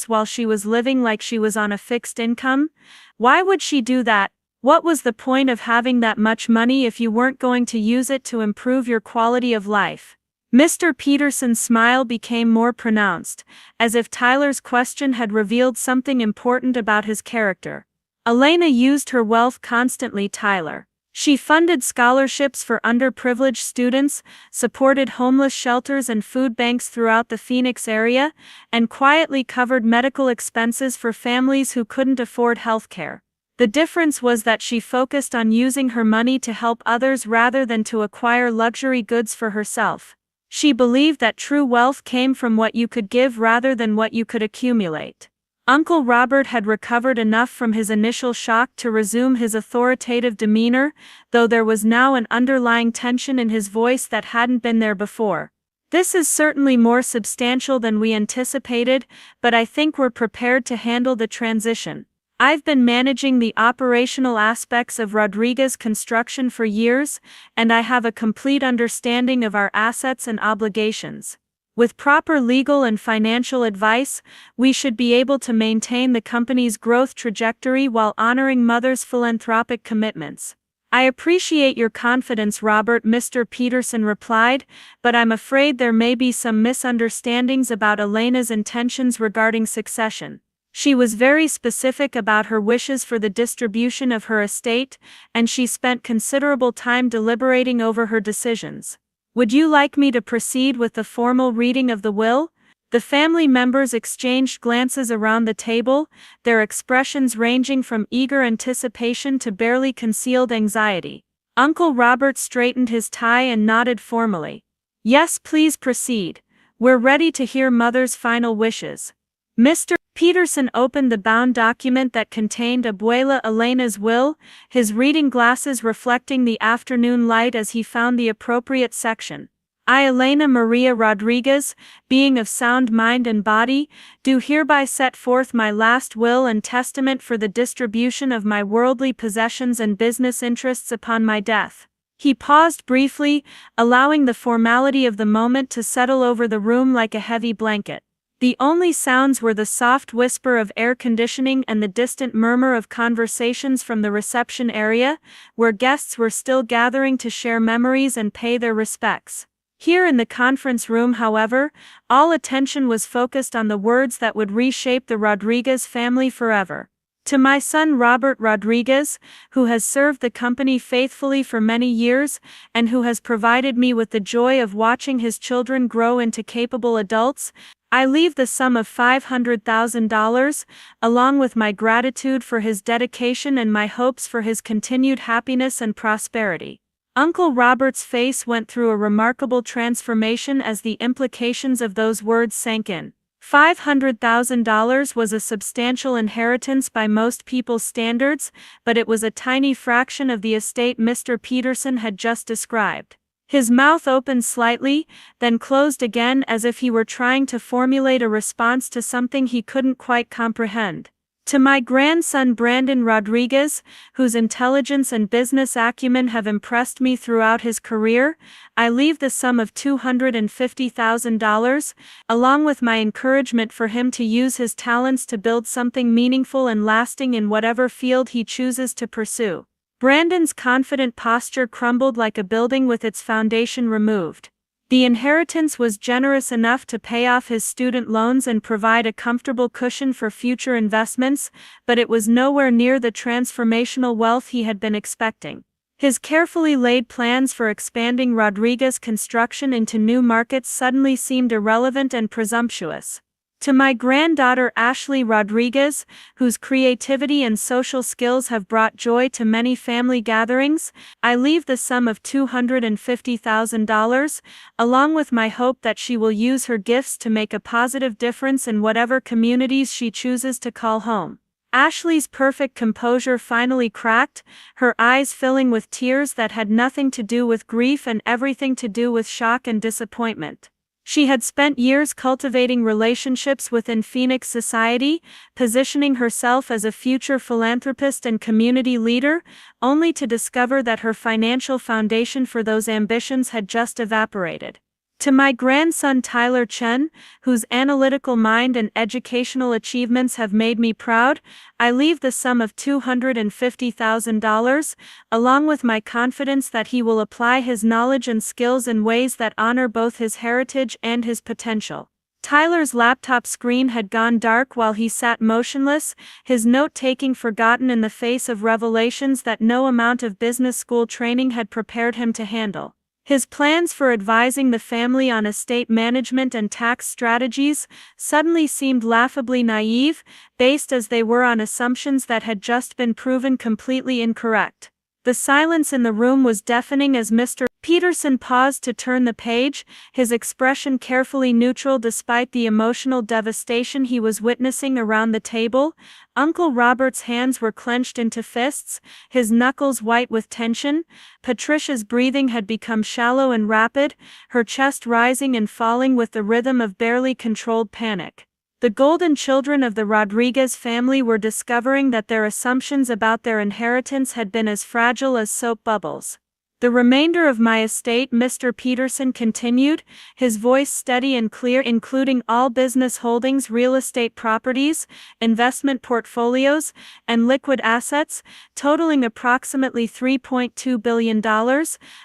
while she was living like she was on a fixed income? Why would she do that? What was the point of having that much money if you weren't going to use it to improve your quality of life? Mr. Peterson's smile became more pronounced, as if Tyler's question had revealed something important about his character. Elena used her wealth constantly, Tyler. She funded scholarships for underprivileged students, supported homeless shelters and food banks throughout the Phoenix area, and quietly covered medical expenses for families who couldn't afford health care. The difference was that she focused on using her money to help others rather than to acquire luxury goods for herself. She believed that true wealth came from what you could give rather than what you could accumulate. Uncle Robert had recovered enough from his initial shock to resume his authoritative demeanor, though there was now an underlying tension in his voice that hadn't been there before. This is certainly more substantial than we anticipated, but I think we're prepared to handle the transition. I've been managing the operational aspects of Rodriguez Construction for years, and I have a complete understanding of our assets and obligations. With proper legal and financial advice, we should be able to maintain the company's growth trajectory while honoring Mother's philanthropic commitments. I appreciate your confidence, Robert, Mr. Peterson replied, but I'm afraid there may be some misunderstandings about Elena's intentions regarding succession. She was very specific about her wishes for the distribution of her estate, and she spent considerable time deliberating over her decisions. Would you like me to proceed with the formal reading of the will? The family members exchanged glances around the table, their expressions ranging from eager anticipation to barely concealed anxiety. Uncle Robert straightened his tie and nodded formally. Yes, please proceed. We're ready to hear Mother's final wishes. Mr. Peterson opened the bound document that contained Abuela Elena's will, his reading glasses reflecting the afternoon light as he found the appropriate section. I, Elena Maria Rodriguez, being of sound mind and body, do hereby set forth my last will and testament for the distribution of my worldly possessions and business interests upon my death. He paused briefly, allowing the formality of the moment to settle over the room like a heavy blanket. The only sounds were the soft whisper of air conditioning and the distant murmur of conversations from the reception area, where guests were still gathering to share memories and pay their respects. Here in the conference room, however, all attention was focused on the words that would reshape the Rodriguez family forever. To my son Robert Rodriguez, who has served the company faithfully for many years, and who has provided me with the joy of watching his children grow into capable adults, I leave the sum of $500,000, along with my gratitude for his dedication and my hopes for his continued happiness and prosperity. Uncle Robert's face went through a remarkable transformation as the implications of those words sank in. $500,000 was a substantial inheritance by most people's standards, but it was a tiny fraction of the estate Mr. Peterson had just described. His mouth opened slightly, then closed again as if he were trying to formulate a response to something he couldn't quite comprehend. To my grandson Brandon Rodriguez, whose intelligence and business acumen have impressed me throughout his career, I leave the sum of $250,000, along with my encouragement for him to use his talents to build something meaningful and lasting in whatever field he chooses to pursue. Brandon's confident posture crumbled like a building with its foundation removed. The inheritance was generous enough to pay off his student loans and provide a comfortable cushion for future investments, but it was nowhere near the transformational wealth he had been expecting. His carefully laid plans for expanding Rodriguez Construction into new markets suddenly seemed irrelevant and presumptuous. To my granddaughter Ashley Rodriguez, whose creativity and social skills have brought joy to many family gatherings, I leave the sum of $250,000, along with my hope that she will use her gifts to make a positive difference in whatever communities she chooses to call home. Ashley's perfect composure finally cracked, her eyes filling with tears that had nothing to do with grief and everything to do with shock and disappointment. She had spent years cultivating relationships within Phoenix society, positioning herself as a future philanthropist and community leader, only to discover that her financial foundation for those ambitions had just evaporated. To my grandson Tyler Chen, whose analytical mind and educational achievements have made me proud, I leave the sum of $250,000, along with my confidence that he will apply his knowledge and skills in ways that honor both his heritage and his potential. Tyler's laptop screen had gone dark while he sat motionless, his note-taking forgotten in the face of revelations that no amount of business school training had prepared him to handle. His plans for advising the family on estate management and tax strategies suddenly seemed laughably naive, based as they were on assumptions that had just been proven completely incorrect. The silence in the room was deafening as Mr. Peterson paused to turn the page, his expression carefully neutral despite the emotional devastation he was witnessing around the table. Uncle Robert's hands were clenched into fists, his knuckles white with tension. Patricia's breathing had become shallow and rapid, her chest rising and falling with the rhythm of barely controlled panic. The golden children of the Rodriguez family were discovering that their assumptions about their inheritance had been as fragile as soap bubbles. The remainder of my estate, Mr. Peterson continued, his voice steady and clear, including all business holdings, real estate properties, investment portfolios, and liquid assets, totaling approximately $3.2 billion,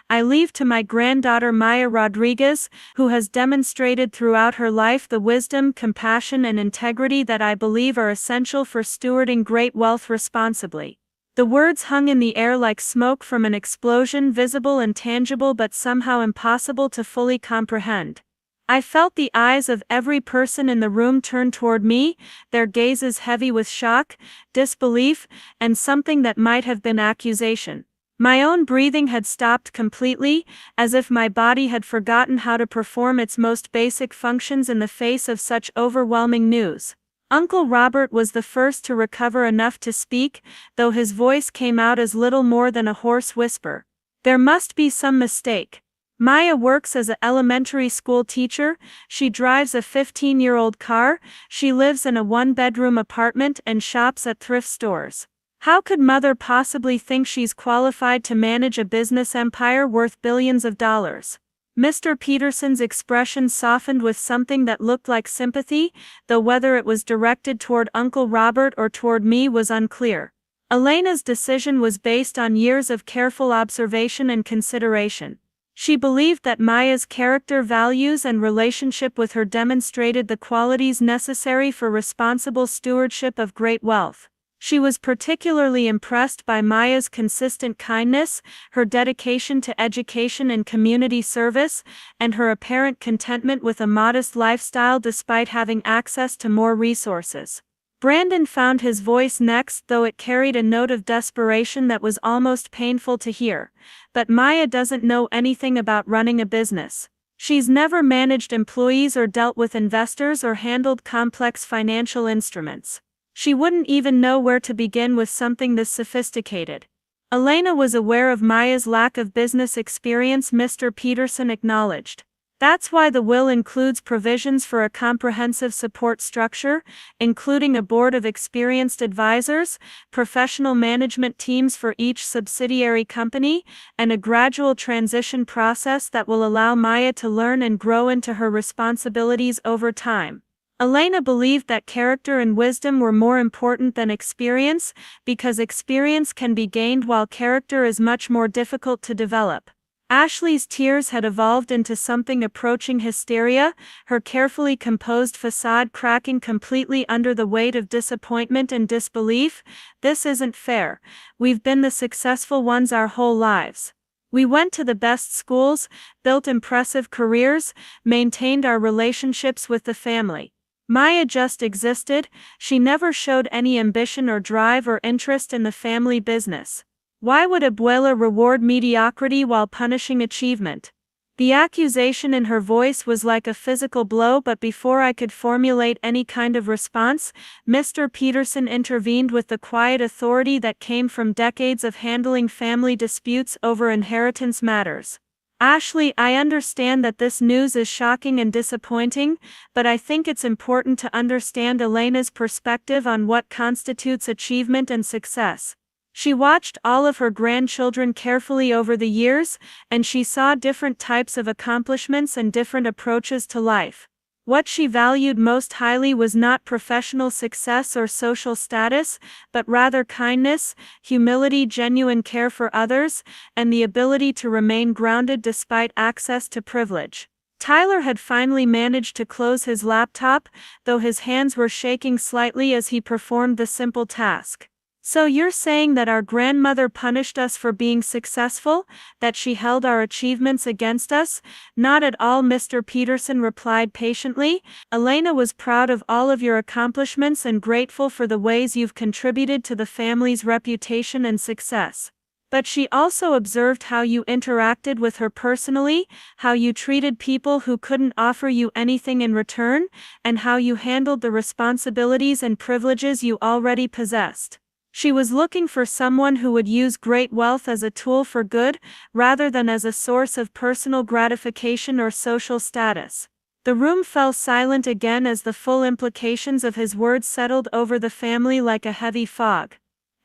I leave to my granddaughter Maya Rodriguez, who has demonstrated throughout her life the wisdom, compassion, and integrity that I believe are essential for stewarding great wealth responsibly. The words hung in the air like smoke from an explosion, visible and tangible but somehow impossible to fully comprehend. I felt the eyes of every person in the room turn toward me, their gazes heavy with shock, disbelief, and something that might have been accusation. My own breathing had stopped completely, as if my body had forgotten how to perform its most basic functions in the face of such overwhelming news. Uncle Robert was the first to recover enough to speak, though his voice came out as little more than a hoarse whisper. There must be some mistake. Maya works as an elementary school teacher, she drives a 15-year-old car, she lives in a one-bedroom apartment and shops at thrift stores. How could Mother possibly think she's qualified to manage a business empire worth billions of dollars? Mr. Peterson's expression softened with something that looked like sympathy, though whether it was directed toward Uncle Robert or toward me was unclear. Elena's decision was based on years of careful observation and consideration. She believed that Maya's character, values, and relationship with her demonstrated the qualities necessary for responsible stewardship of great wealth. She was particularly impressed by Maya's consistent kindness, her dedication to education and community service, and her apparent contentment with a modest lifestyle despite having access to more resources. Brandon found his voice next, though it carried a note of desperation that was almost painful to hear. But Maya doesn't know anything about running a business. She's never managed employees or dealt with investors or handled complex financial instruments. She wouldn't even know where to begin with something this sophisticated. Elena was aware of Maya's lack of business experience, Mr. Peterson acknowledged. That's why the will includes provisions for a comprehensive support structure, including a board of experienced advisors, professional management teams for each subsidiary company, and a gradual transition process that will allow Maya to learn and grow into her responsibilities over time. Elena believed that character and wisdom were more important than experience, because experience can be gained while character is much more difficult to develop. Ashley's tears had evolved into something approaching hysteria, her carefully composed facade cracking completely under the weight of disappointment and disbelief. This isn't fair. We've been the successful ones our whole lives. We went to the best schools, built impressive careers, maintained our relationships with the family. Maya just existed, she never showed any ambition or drive or interest in the family business. Why would Abuela reward mediocrity while punishing achievement? The accusation in her voice was like a physical blow, but before I could formulate any kind of response, Mr. Peterson intervened with the quiet authority that came from decades of handling family disputes over inheritance matters. Ashley, I understand that this news is shocking and disappointing, but I think it's important to understand Elena's perspective on what constitutes achievement and success. She watched all of her grandchildren carefully over the years, and she saw different types of accomplishments and different approaches to life. What she valued most highly was not professional success or social status, but rather kindness, humility, genuine care for others, and the ability to remain grounded despite access to privilege. Tyler had finally managed to close his laptop, though his hands were shaking slightly as he performed the simple task. So you're saying that our grandmother punished us for being successful, that she held our achievements against us? Not at all, Mr. Peterson replied patiently. Elena was proud of all of your accomplishments and grateful for the ways you've contributed to the family's reputation and success. But she also observed how you interacted with her personally, how you treated people who couldn't offer you anything in return, and how you handled the responsibilities and privileges you already possessed. She was looking for someone who would use great wealth as a tool for good, rather than as a source of personal gratification or social status. The room fell silent again as the full implications of his words settled over the family like a heavy fog.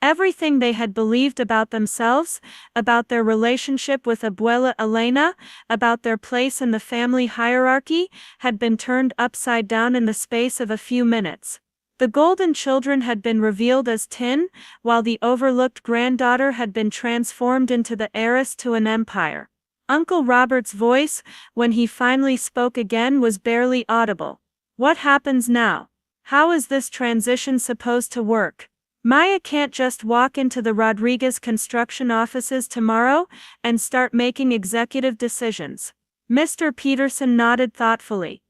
Everything they had believed about themselves, about their relationship with Abuela Elena, about their place in the family hierarchy, had been turned upside down in the space of a few minutes. The golden children had been revealed as tin, while the overlooked granddaughter had been transformed into the heiress to an empire. Uncle Robert's voice, when he finally spoke again, was barely audible. What happens now? How is this transition supposed to work? Maya can't just walk into the Rodriguez construction offices tomorrow and start making executive decisions. Mr. Peterson nodded thoughtfully.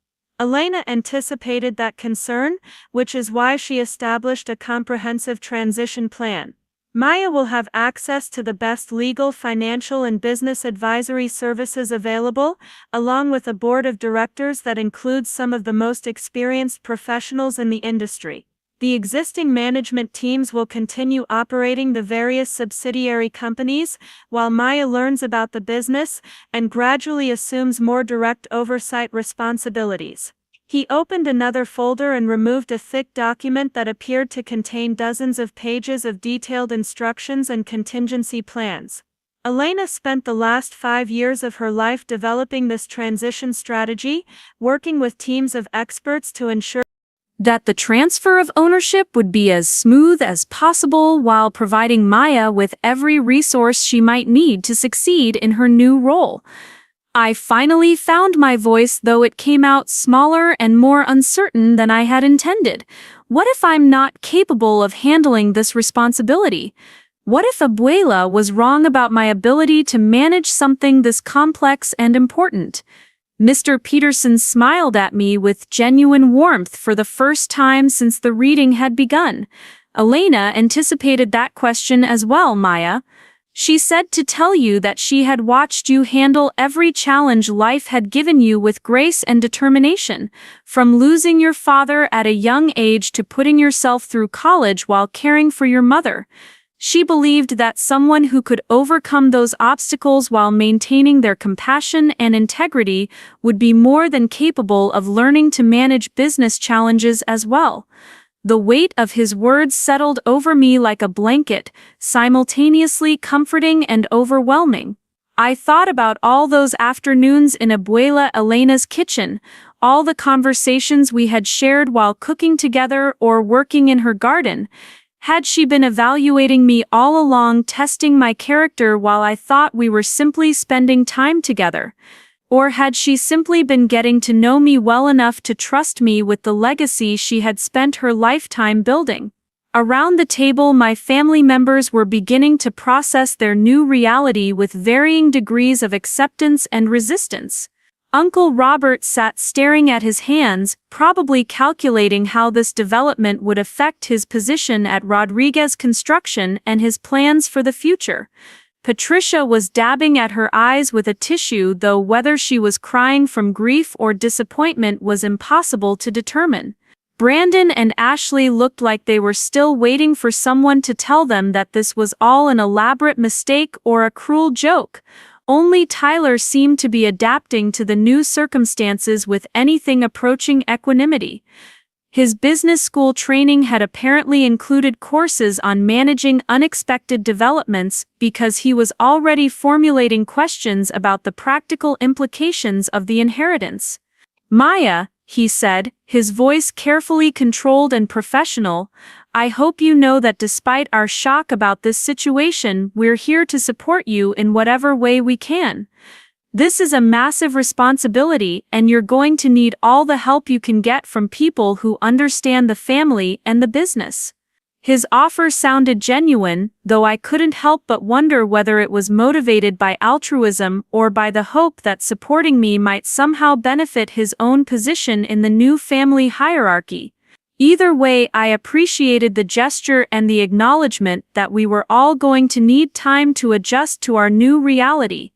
Elena anticipated that concern, which is why she established a comprehensive transition plan. Maya will have access to the best legal, financial, and business advisory services available, along with a board of directors that includes some of the most experienced professionals in the industry. The existing management teams will continue operating the various subsidiary companies, while Maya learns about the business and gradually assumes more direct oversight responsibilities. He opened another folder and removed a thick document that appeared to contain dozens of pages of detailed instructions and contingency plans. Elena spent the last 5 years of her life developing this transition strategy, working with teams of experts to ensure that the transfer of ownership would be as smooth as possible while providing Maya with every resource she might need to succeed in her new role. I finally found my voice, though it came out smaller and more uncertain than I had intended. What if I'm not capable of handling this responsibility? What if Abuela was wrong about my ability to manage something this complex and important? Mr. Peterson smiled at me with genuine warmth for the first time since the reading had begun. Elena anticipated that question as well, Maya. She said to tell you that she had watched you handle every challenge life had given you with grace and determination, from losing your father at a young age to putting yourself through college while caring for your mother. She believed that someone who could overcome those obstacles while maintaining their compassion and integrity would be more than capable of learning to manage business challenges as well. The weight of his words settled over me like a blanket, simultaneously comforting and overwhelming. I thought about all those afternoons in Abuela Elena's kitchen, all the conversations we had shared while cooking together or working in her garden. Had she been evaluating me all along, testing my character while I thought we were simply spending time together? Or had she simply been getting to know me well enough to trust me with the legacy she had spent her lifetime building? Around the table, my family members were beginning to process their new reality with varying degrees of acceptance and resistance. Uncle Robert sat staring at his hands, probably calculating how this development would affect his position at Rodriguez Construction and his plans for the future. Patricia was dabbing at her eyes with a tissue, though whether she was crying from grief or disappointment was impossible to determine. Brandon and Ashley looked like they were still waiting for someone to tell them that this was all an elaborate mistake or a cruel joke. Only Tyler seemed to be adapting to the new circumstances with anything approaching equanimity. His business school training had apparently included courses on managing unexpected developments because he was already formulating questions about the practical implications of the inheritance. Maya, he said, his voice carefully controlled and professional, I hope you know that despite our shock about this situation, we're here to support you in whatever way we can. This is a massive responsibility, and you're going to need all the help you can get from people who understand the family and the business. His offer sounded genuine, though I couldn't help but wonder whether it was motivated by altruism or by the hope that supporting me might somehow benefit his own position in the new family hierarchy. Either way, I appreciated the gesture and the acknowledgement that we were all going to need time to adjust to our new reality.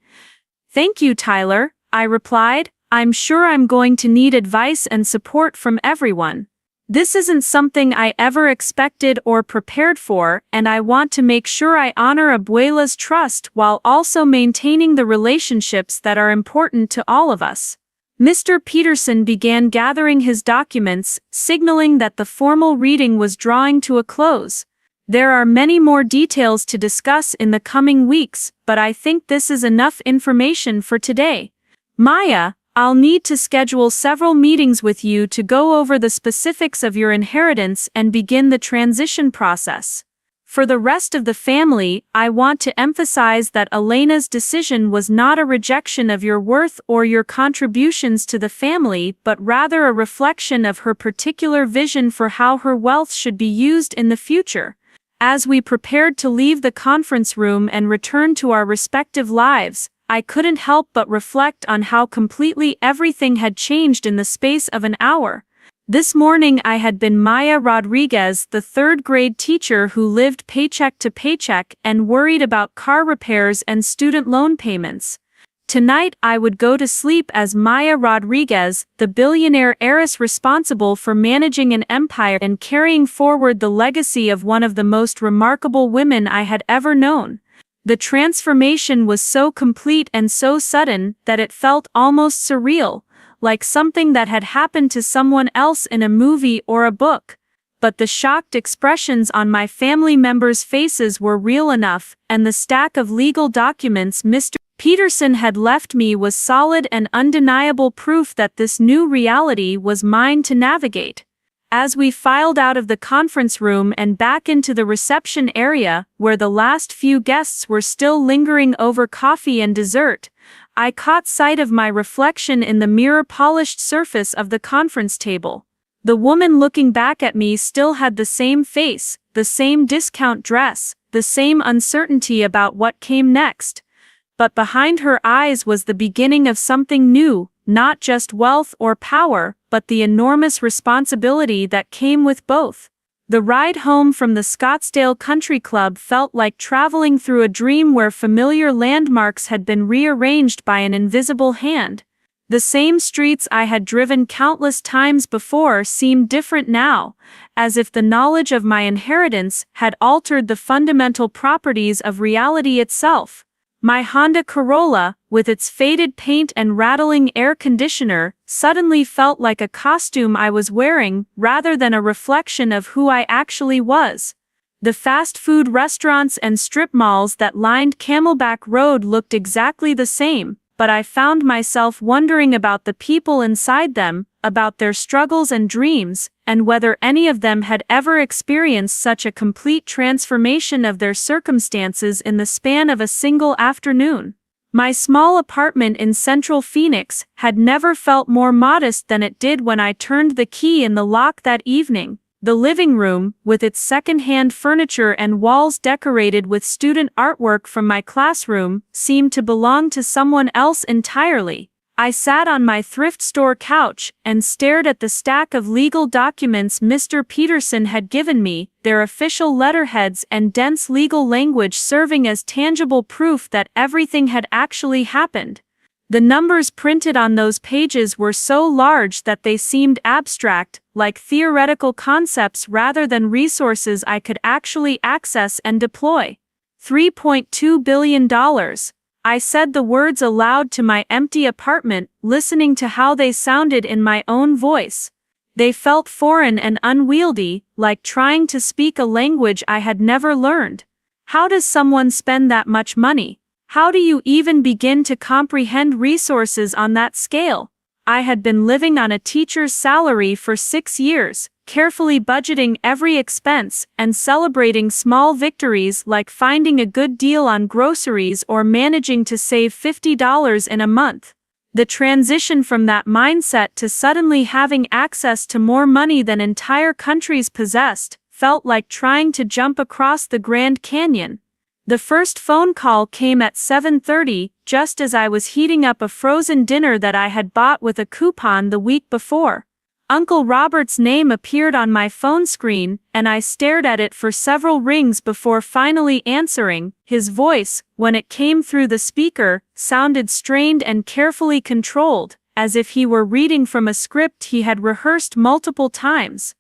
Thank you, Tyler, I replied. I'm sure I'm going to need advice and support from everyone. This isn't something I ever expected or prepared for, and I want to make sure I honor Abuela's trust while also maintaining the relationships that are important to all of us. Mr. Peterson began gathering his documents, signaling that the formal reading was drawing to a close. There are many more details to discuss in the coming weeks, but I think this is enough information for today. Maya, I'll need to schedule several meetings with you to go over the specifics of your inheritance and begin the transition process. For the rest of the family, I want to emphasize that Elena's decision was not a rejection of your worth or your contributions to the family, but rather a reflection of her particular vision for how her wealth should be used in the future. As we prepared to leave the conference room and return to our respective lives, I couldn't help but reflect on how completely everything had changed in the space of an hour. This morning I had been Maya Rodriguez, the third-grade teacher who lived paycheck to paycheck and worried about car repairs and student loan payments. Tonight I would go to sleep as Maya Rodriguez, the billionaire heiress responsible for managing an empire and carrying forward the legacy of one of the most remarkable women I had ever known. The transformation was so complete and so sudden that it felt almost surreal, like something that had happened to someone else in a movie or a book. But the shocked expressions on my family members' faces were real enough, and the stack of legal documents Mr. Peterson had left me was solid and undeniable proof that this new reality was mine to navigate. As we filed out of the conference room and back into the reception area, where the last few guests were still lingering over coffee and dessert, I caught sight of my reflection in the mirror-polished surface of the conference table. The woman looking back at me still had the same face, the same discount dress, the same uncertainty about what came next. But behind her eyes was the beginning of something new, not just wealth or power, but the enormous responsibility that came with both. The ride home from the Scottsdale Country Club felt like traveling through a dream where familiar landmarks had been rearranged by an invisible hand. The same streets I had driven countless times before seemed different now, as if the knowledge of my inheritance had altered the fundamental properties of reality itself. My Honda Corolla, with its faded paint and rattling air conditioner, suddenly felt like a costume I was wearing rather than a reflection of who I actually was. The fast food restaurants and strip malls that lined Camelback Road looked exactly the same, but I found myself wondering about the people inside them, about their struggles and dreams, and whether any of them had ever experienced such a complete transformation of their circumstances in the span of a single afternoon. My small apartment in Central Phoenix had never felt more modest than it did when I turned the key in the lock that evening. The living room, with its second-hand furniture and walls decorated with student artwork from my classroom, seemed to belong to someone else entirely. I sat on my thrift store couch and stared at the stack of legal documents Mr. Peterson had given me, their official letterheads and dense legal language serving as tangible proof that everything had actually happened. The numbers printed on those pages were so large that they seemed abstract, like theoretical concepts rather than resources I could actually access and deploy. $3.2 billion. I said the words aloud to my empty apartment, listening to how they sounded in my own voice. They felt foreign and unwieldy, like trying to speak a language I had never learned. How does someone spend that much money? How do you even begin to comprehend resources on that scale? I had been living on a teacher's salary for 6 years, carefully budgeting every expense and celebrating small victories like finding a good deal on groceries or managing to save $50 in a month. The transition from that mindset to suddenly having access to more money than entire countries possessed felt like trying to jump across the Grand Canyon. The first phone call came at 7:30, just as I was heating up a frozen dinner that I had bought with a coupon the week before. Uncle Robert's name appeared on my phone screen, and I stared at it for several rings before finally answering. His voice, when it came through the speaker, sounded strained and carefully controlled, as if he were reading from a script he had rehearsed multiple times.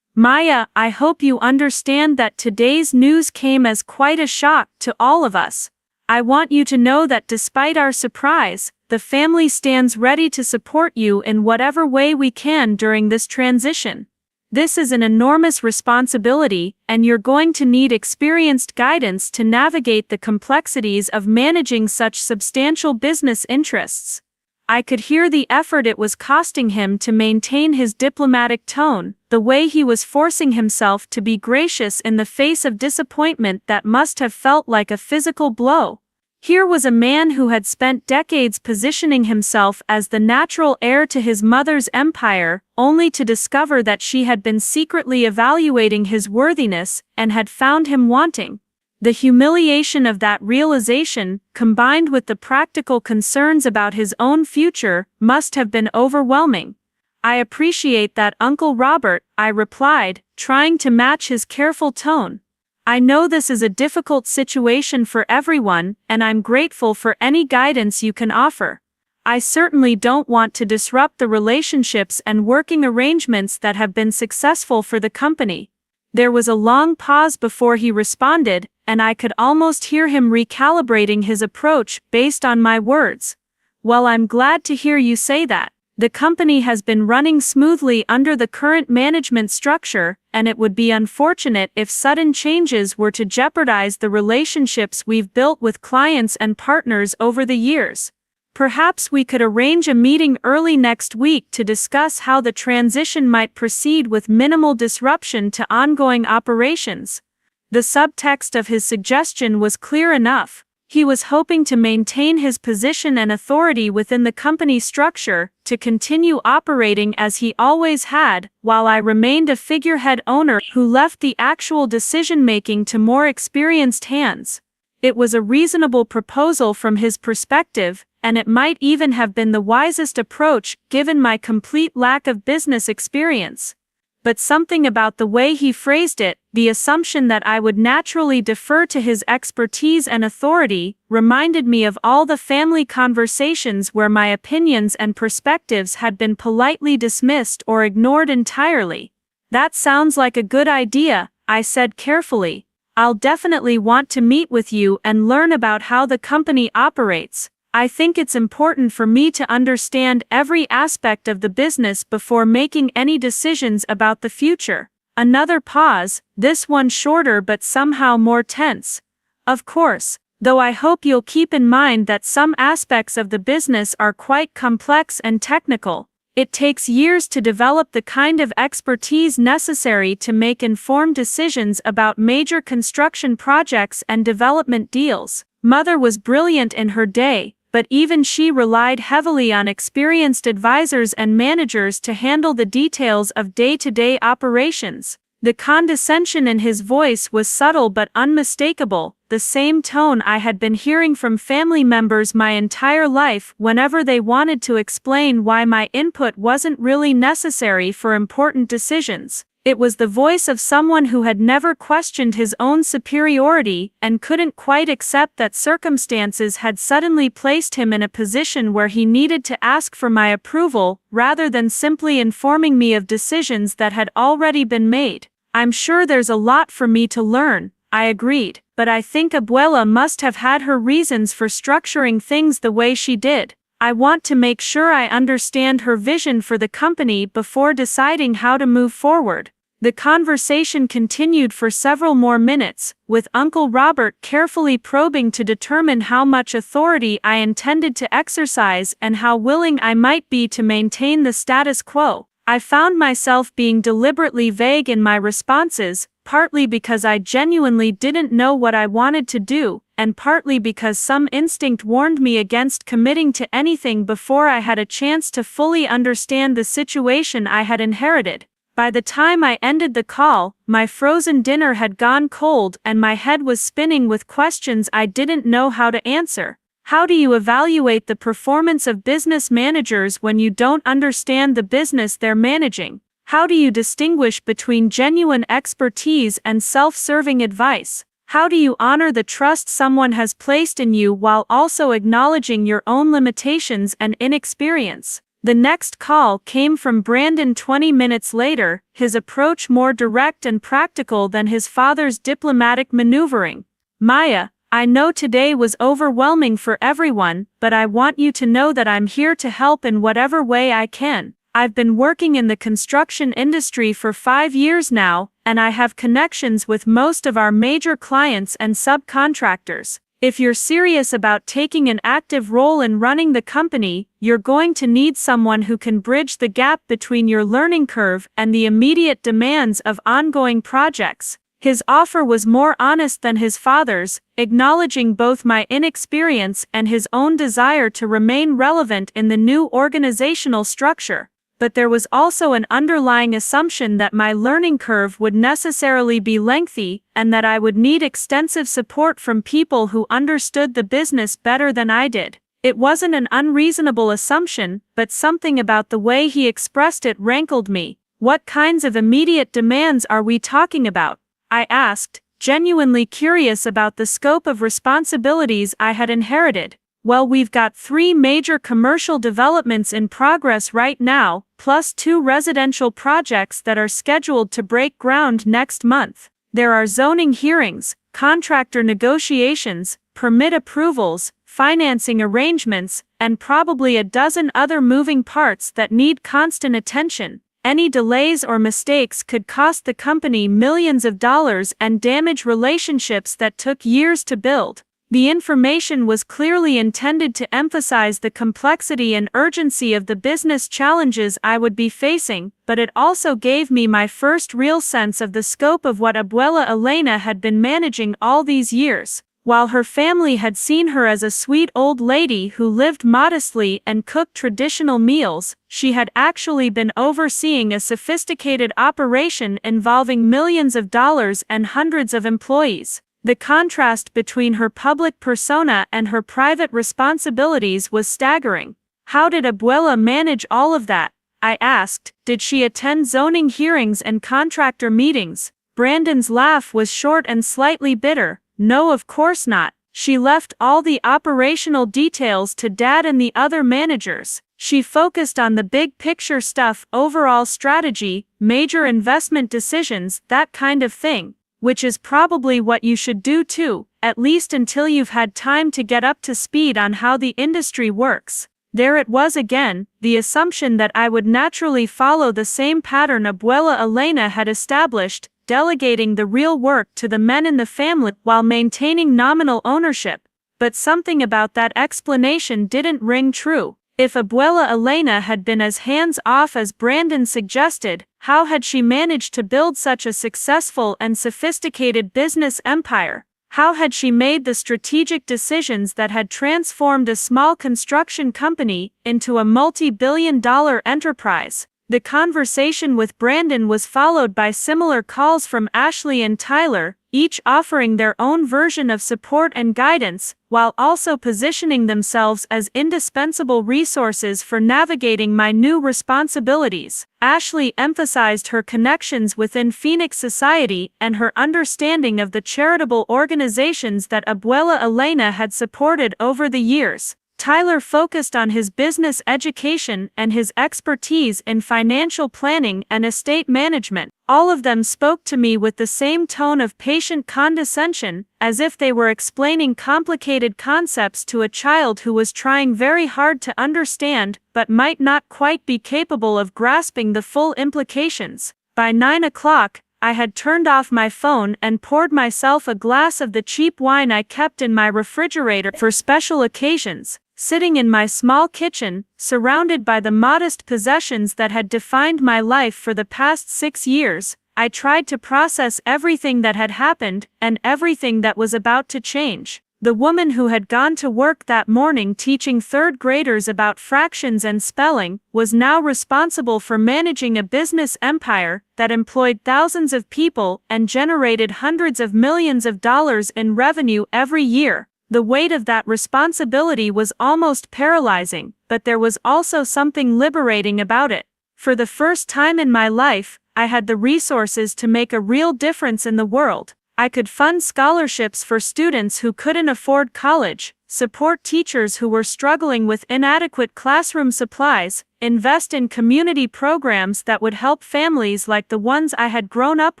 Maya, I hope you understand that today's news came as quite a shock to all of us. I want you to know that despite our surprise, the family stands ready to support you in whatever way we can during this transition. This is an enormous responsibility, and you're going to need experienced guidance to navigate the complexities of managing such substantial business interests. I could hear the effort it was costing him to maintain his diplomatic tone, the way he was forcing himself to be gracious in the face of disappointment that must have felt like a physical blow. Here was a man who had spent decades positioning himself as the natural heir to his mother's empire, only to discover that she had been secretly evaluating his worthiness and had found him wanting. The humiliation of that realization, combined with the practical concerns about his own future, must have been overwhelming. I appreciate that, Uncle Robert, I replied, trying to match his careful tone. I know this is a difficult situation for everyone, and I'm grateful for any guidance you can offer. I certainly don't want to disrupt the relationships and working arrangements that have been successful for the company." There was a long pause before he responded, and I could almost hear him recalibrating his approach based on my words. "Well, I'm glad to hear you say that. The company has been running smoothly under the current management structure, and it would be unfortunate if sudden changes were to jeopardize the relationships we've built with clients and partners over the years. Perhaps we could arrange a meeting early next week to discuss how the transition might proceed with minimal disruption to ongoing operations." The subtext of his suggestion was clear enough. He was hoping to maintain his position and authority within the company structure, to continue operating as he always had, while I remained a figurehead owner who left the actual decision-making to more experienced hands. It was a reasonable proposal from his perspective, and it might even have been the wisest approach given my complete lack of business experience. But something about the way he phrased it, the assumption that I would naturally defer to his expertise and authority, reminded me of all the family conversations where my opinions and perspectives had been politely dismissed or ignored entirely. "That sounds like a good idea," I said carefully. "I'll definitely want to meet with you and learn about how the company operates. I think it's important for me to understand every aspect of the business before making any decisions about the future." Another pause, this one shorter but somehow more tense. "Of course, though I hope you'll keep in mind that some aspects of the business are quite complex and technical. It takes years to develop the kind of expertise necessary to make informed decisions about major construction projects and development deals. Mother was brilliant in her day, but even she relied heavily on experienced advisors and managers to handle the details of day-to-day operations." The condescension in his voice was subtle but unmistakable, the same tone I had been hearing from family members my entire life whenever they wanted to explain why my input wasn't really necessary for important decisions. It was the voice of someone who had never questioned his own superiority and couldn't quite accept that circumstances had suddenly placed him in a position where he needed to ask for my approval, rather than simply informing me of decisions that had already been made. "I'm sure there's a lot for me to learn," I agreed, "but I think Abuela must have had her reasons for structuring things the way she did. I want to make sure I understand her vision for the company before deciding how to move forward." The conversation continued for several more minutes, with Uncle Robert carefully probing to determine how much authority I intended to exercise and how willing I might be to maintain the status quo. I found myself being deliberately vague in my responses, partly because I genuinely didn't know what I wanted to do, and partly because some instinct warned me against committing to anything before I had a chance to fully understand the situation I had inherited. By the time I ended the call, my frozen dinner had gone cold and my head was spinning with questions I didn't know how to answer. How do you evaluate the performance of business managers when you don't understand the business they're managing? How do you distinguish between genuine expertise and self-serving advice? How do you honor the trust someone has placed in you while also acknowledging your own limitations and inexperience? The next call came from Brandon 20 minutes later, his approach more direct and practical than his father's diplomatic maneuvering. "Maya, I know today was overwhelming for everyone, but I want you to know that I'm here to help in whatever way I can. I've been working in the construction industry for 5 years now, and I have connections with most of our major clients and subcontractors. If you're serious about taking an active role in running the company, you're going to need someone who can bridge the gap between your learning curve and the immediate demands of ongoing projects." His offer was more honest than his father's, acknowledging both my inexperience and his own desire to remain relevant in the new organizational structure. But there was also an underlying assumption that my learning curve would necessarily be lengthy, and that I would need extensive support from people who understood the business better than I did. It wasn't an unreasonable assumption, but something about the way he expressed it rankled me. "What kinds of immediate demands are we talking about?" I asked, genuinely curious about the scope of responsibilities I had inherited. "Well, we've got 3 major commercial developments in progress right now, plus 2 residential projects that are scheduled to break ground next month. There are zoning hearings, contractor negotiations, permit approvals, financing arrangements, and probably a dozen other moving parts that need constant attention. Any delays or mistakes could cost the company millions of dollars and damage relationships that took years to build." The information was clearly intended to emphasize the complexity and urgency of the business challenges I would be facing, but it also gave me my first real sense of the scope of what Abuela Elena had been managing all these years. While her family had seen her as a sweet old lady who lived modestly and cooked traditional meals, she had actually been overseeing a sophisticated operation involving millions of dollars and hundreds of employees. The contrast between her public persona and her private responsibilities was staggering. How did Abuela manage all of that? I asked. Did she attend zoning hearings and contractor meetings? Brandon's laugh was short and slightly bitter. "No, of course not. She left all the operational details to Dad and the other managers. She focused on the big picture stuff, overall strategy, major investment decisions, that kind of thing. Which is probably what you should do too, at least until you've had time to get up to speed on how the industry works." There it was again, the assumption that I would naturally follow the same pattern Abuela Elena had established, delegating the real work to the men in the family while maintaining nominal ownership. But something about that explanation didn't ring true. If Abuela Elena had been as hands-off as Brandon suggested, how had she managed to build such a successful and sophisticated business empire? How had she made the strategic decisions that had transformed a small construction company into a multi-billion-dollar enterprise? The conversation with Brandon was followed by similar calls from Ashley and Tyler, each offering their own version of support and guidance, while also positioning themselves as indispensable resources for navigating my new responsibilities. Ashley emphasized her connections within Phoenix society and her understanding of the charitable organizations that Abuela Elena had supported over the years. Tyler focused on his business education and his expertise in financial planning and estate management. All of them spoke to me with the same tone of patient condescension, as if they were explaining complicated concepts to a child who was trying very hard to understand but might not quite be capable of grasping the full implications. By 9 o'clock, I had turned off my phone and poured myself a glass of the cheap wine I kept in my refrigerator for special occasions. Sitting in my small kitchen, surrounded by the modest possessions that had defined my life for the past 6 years, I tried to process everything that had happened and everything that was about to change. The woman who had gone to work that morning teaching third graders about fractions and spelling was now responsible for managing a business empire that employed thousands of people and generated hundreds of millions of dollars in revenue every year. The weight of that responsibility was almost paralyzing, but there was also something liberating about it. For the first time in my life, I had the resources to make a real difference in the world. I could fund scholarships for students who couldn't afford college, support teachers who were struggling with inadequate classroom supplies, invest in community programs that would help families like the ones I had grown up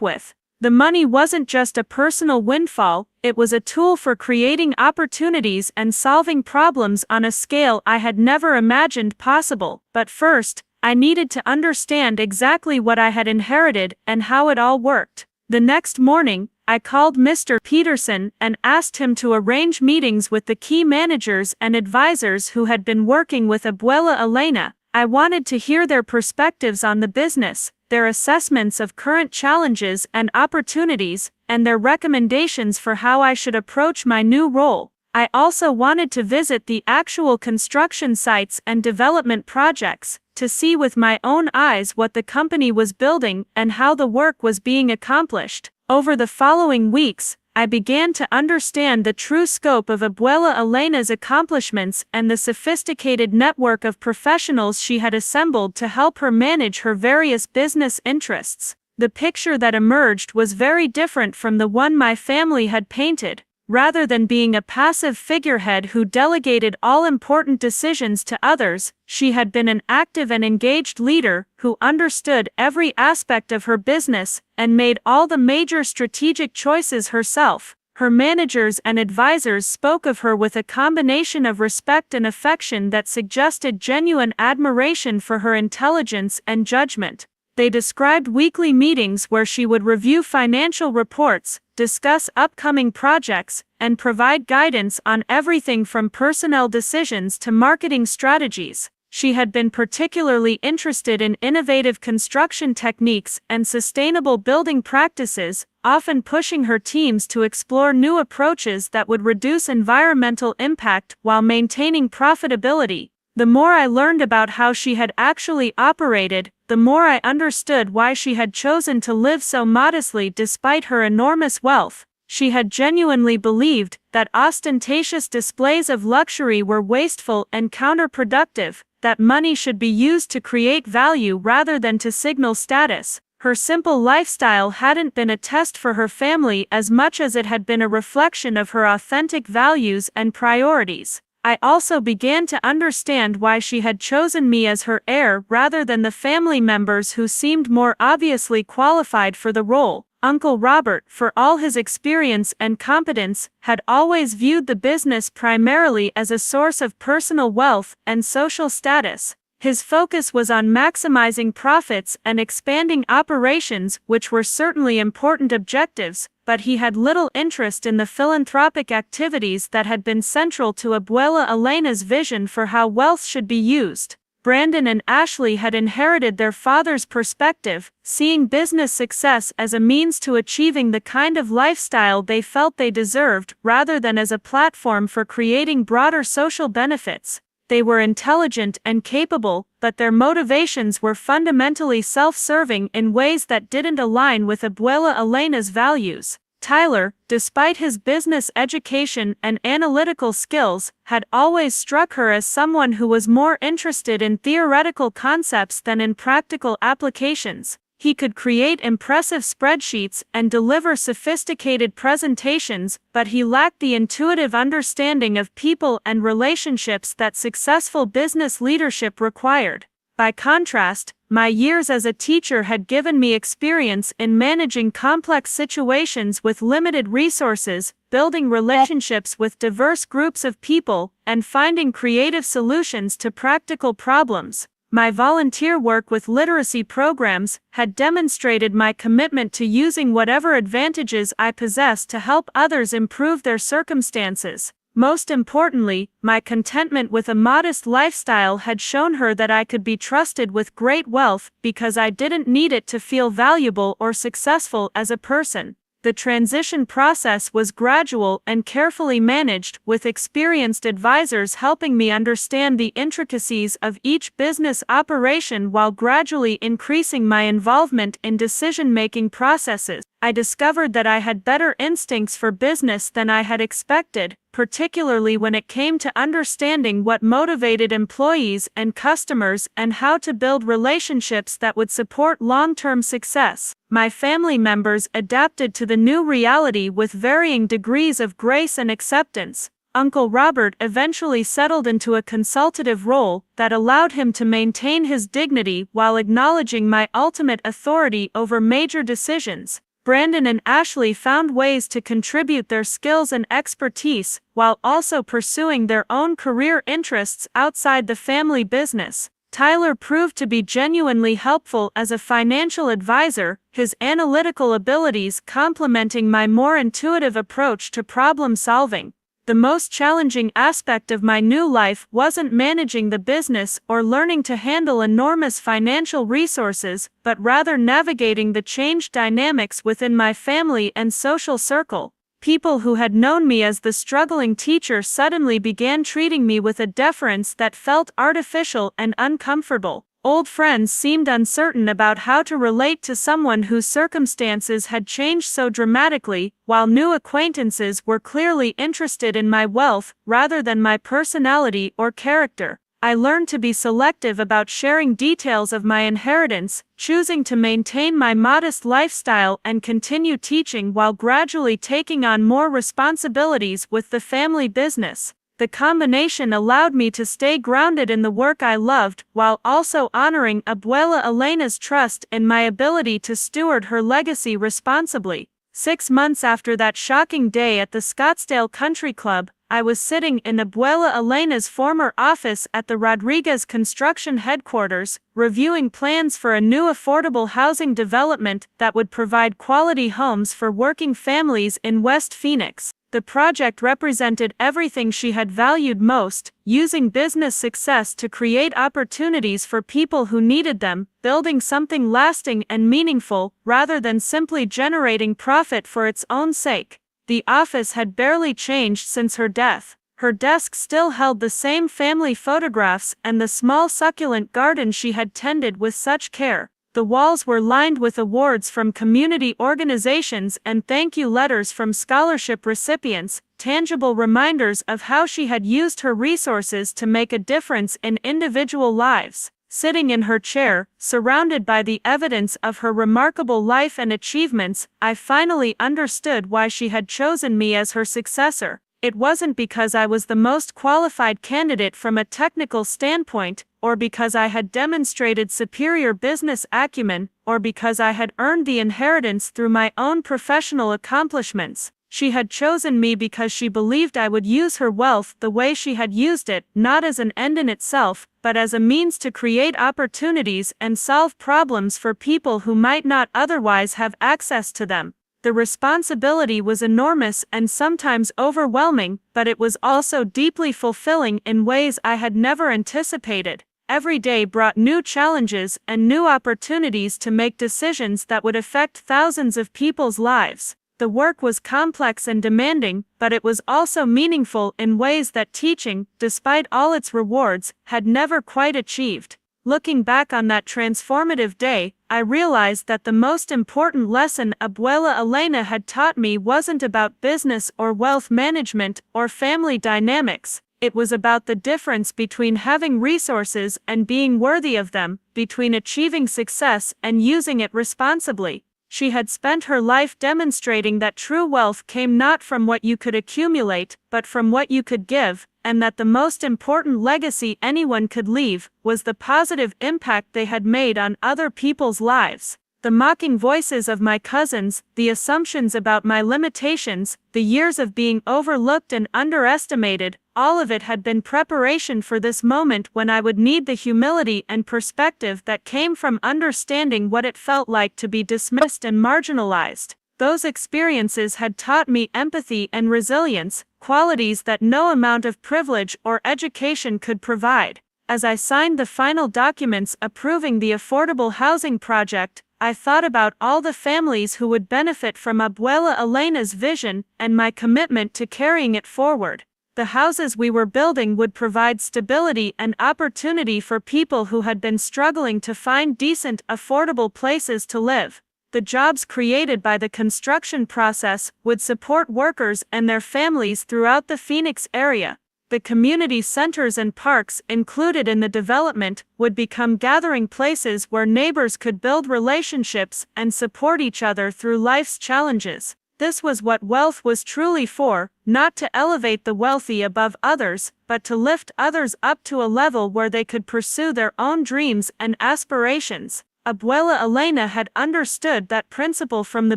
with. The money wasn't just a personal windfall, it was a tool for creating opportunities and solving problems on a scale I had never imagined possible. But first, I needed to understand exactly what I had inherited and how it all worked. The next morning, I called Mr. Peterson and asked him to arrange meetings with the key managers and advisors who had been working with Abuela Elena. I wanted to hear their perspectives on the business, their assessments of current challenges and opportunities, and their recommendations for how I should approach my new role. I also wanted to visit the actual construction sites and development projects, to see with my own eyes what the company was building and how the work was being accomplished. Over the following weeks, I began to understand the true scope of Abuela Elena's accomplishments and the sophisticated network of professionals she had assembled to help her manage her various business interests. The picture that emerged was very different from the one my family had painted. Rather than being a passive figurehead who delegated all important decisions to others, she had been an active and engaged leader who understood every aspect of her business and made all the major strategic choices herself. Her managers and advisors spoke of her with a combination of respect and affection that suggested genuine admiration for her intelligence and judgment. They described weekly meetings where she would review financial reports, discuss upcoming projects, and provide guidance on everything from personnel decisions to marketing strategies. She had been particularly interested in innovative construction techniques and sustainable building practices, often pushing her teams to explore new approaches that would reduce environmental impact while maintaining profitability. The more I learned about how she had actually operated, the more I understood why she had chosen to live so modestly despite her enormous wealth. She had genuinely believed that ostentatious displays of luxury were wasteful and counterproductive, that money should be used to create value rather than to signal status. Her simple lifestyle hadn't been a test for her family as much as it had been a reflection of her authentic values and priorities. I also began to understand why she had chosen me as her heir rather than the family members who seemed more obviously qualified for the role. Uncle Robert, for all his experience and competence, had always viewed the business primarily as a source of personal wealth and social status. His focus was on maximizing profits and expanding operations, which were certainly important objectives, but he had little interest in the philanthropic activities that had been central to Abuela Elena's vision for how wealth should be used. Brandon and Ashley had inherited their father's perspective, seeing business success as a means to achieving the kind of lifestyle they felt they deserved, rather than as a platform for creating broader social benefits. They were intelligent and capable, but their motivations were fundamentally self-serving in ways that didn't align with Abuela Elena's values. Tyler, despite his business education and analytical skills, had always struck her as someone who was more interested in theoretical concepts than in practical applications. He could create impressive spreadsheets and deliver sophisticated presentations, but he lacked the intuitive understanding of people and relationships that successful business leadership required. By contrast, my years as a teacher had given me experience in managing complex situations with limited resources, building relationships with diverse groups of people, and finding creative solutions to practical problems. My volunteer work with literacy programs had demonstrated my commitment to using whatever advantages I possessed to help others improve their circumstances. Most importantly, my contentment with a modest lifestyle had shown her that I could be trusted with great wealth because I didn't need it to feel valuable or successful as a person. The transition process was gradual and carefully managed, with experienced advisors helping me understand the intricacies of each business operation while gradually increasing my involvement in decision-making processes. I discovered that I had better instincts for business than I had expected, particularly when it came to understanding what motivated employees and customers and how to build relationships that would support long-term success. My family members adapted to the new reality with varying degrees of grace and acceptance. Uncle Robert eventually settled into a consultative role that allowed him to maintain his dignity while acknowledging my ultimate authority over major decisions. Brandon and Ashley found ways to contribute their skills and expertise, while also pursuing their own career interests outside the family business. Tyler proved to be genuinely helpful as a financial advisor, his analytical abilities complementing my more intuitive approach to problem solving. The most challenging aspect of my new life wasn't managing the business or learning to handle enormous financial resources, but rather navigating the changed dynamics within my family and social circle. People who had known me as the struggling teacher suddenly began treating me with a deference that felt artificial and uncomfortable. Old friends seemed uncertain about how to relate to someone whose circumstances had changed so dramatically, while new acquaintances were clearly interested in my wealth rather than my personality or character. I learned to be selective about sharing details of my inheritance, choosing to maintain my modest lifestyle and continue teaching while gradually taking on more responsibilities with the family business. The combination allowed me to stay grounded in the work I loved while also honoring Abuela Elena's trust in my ability to steward her legacy responsibly. 6 months after that shocking day at the Scottsdale Country Club, I was sitting in Abuela Elena's former office at the Rodriguez Construction headquarters, reviewing plans for a new affordable housing development that would provide quality homes for working families in West Phoenix. The project represented everything she had valued most, using business success to create opportunities for people who needed them, building something lasting and meaningful, rather than simply generating profit for its own sake. The office had barely changed since her death. Her desk still held the same family photographs and the small succulent garden she had tended with such care. The walls were lined with awards from community organizations and thank you letters from scholarship recipients, tangible reminders of how she had used her resources to make a difference in individual lives. Sitting in her chair, surrounded by the evidence of her remarkable life and achievements, I finally understood why she had chosen me as her successor. It wasn't because I was the most qualified candidate from a technical standpoint, or because I had demonstrated superior business acumen, or because I had earned the inheritance through my own professional accomplishments. She had chosen me because she believed I would use her wealth the way she had used it, not as an end in itself, but as a means to create opportunities and solve problems for people who might not otherwise have access to them. The responsibility was enormous and sometimes overwhelming, but it was also deeply fulfilling in ways I had never anticipated. Every day brought new challenges and new opportunities to make decisions that would affect thousands of people's lives. The work was complex and demanding, but it was also meaningful in ways that teaching, despite all its rewards, had never quite achieved. Looking back on that transformative day, I realized that the most important lesson Abuela Elena had taught me wasn't about business or wealth management or family dynamics. It was about the difference between having resources and being worthy of them, between achieving success and using it responsibly. She had spent her life demonstrating that true wealth came not from what you could accumulate, but from what you could give, and that the most important legacy anyone could leave was the positive impact they had made on other people's lives. The mocking voices of my cousins, the assumptions about my limitations, the years of being overlooked and underestimated, all of it had been preparation for this moment when I would need the humility and perspective that came from understanding what it felt like to be dismissed and marginalized. Those experiences had taught me empathy and resilience, qualities that no amount of privilege or education could provide. As I signed the final documents approving the affordable housing project, I thought about all the families who would benefit from Abuela Elena's vision and my commitment to carrying it forward. The houses we were building would provide stability and opportunity for people who had been struggling to find decent, affordable places to live. The jobs created by the construction process would support workers and their families throughout the Phoenix area. The community centers and parks included in the development would become gathering places where neighbors could build relationships and support each other through life's challenges. This was what wealth was truly for, not to elevate the wealthy above others, but to lift others up to a level where they could pursue their own dreams and aspirations. Abuela Elena had understood that principle from the